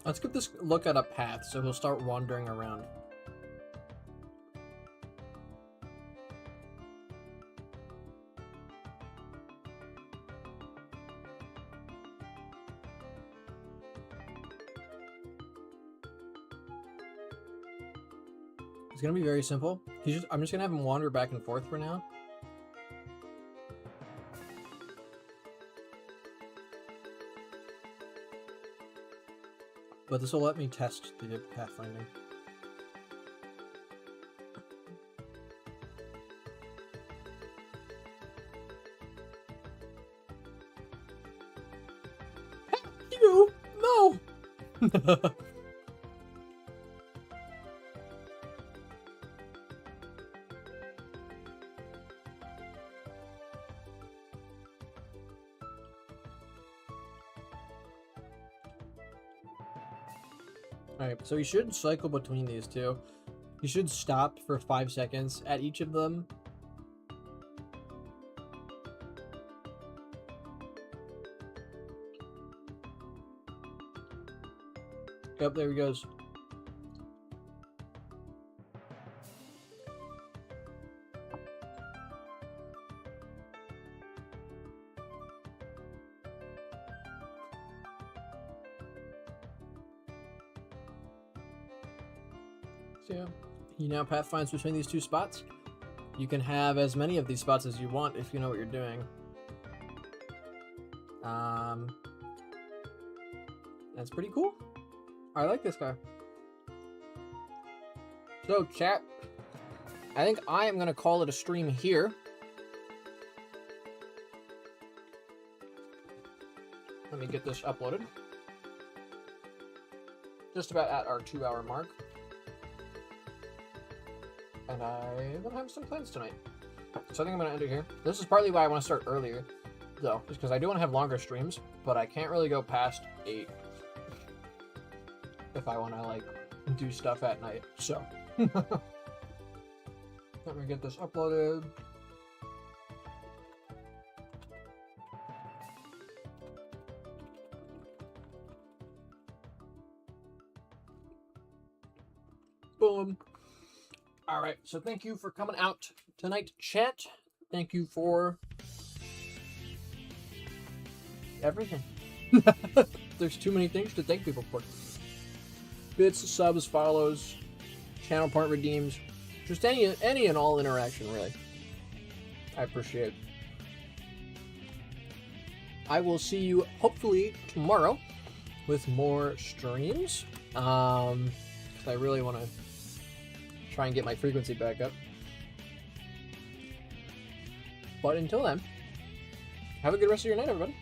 Let's give this lookout a path, so he'll start wandering around. It's gonna be very simple. I'm just gonna have him wander back and forth for now. But this will let me test the pathfinding. You! No! Alright, so you should cycle between these two. You should stop for 5 seconds at each of them. Yep, there he goes. So yeah, he now pathfinds between these two spots. You can have as many of these spots as you want if you know what you're doing. That's pretty cool. I like this guy. So chat, I think I am gonna call it a stream here. Let me get this uploaded. Just about at our 2-hour mark. And I don't have some plans tonight. So I think I'm going to end it here. This is partly why I want to start earlier, though. Just because I do want to have longer streams, but I can't really go past 8 if I want to, like, do stuff at night. So, let me get this uploaded. Boom. All right, so thank you for coming out tonight, chat. Thank you for everything. There's too many things to thank people for. Bits, subs, follows, channel part redeems, just any and all interaction, really. I appreciate it. I will see you hopefully tomorrow with more streams. 'Cause I really want to try and get my frequency back up. But until then, have a good rest of your night, everybody.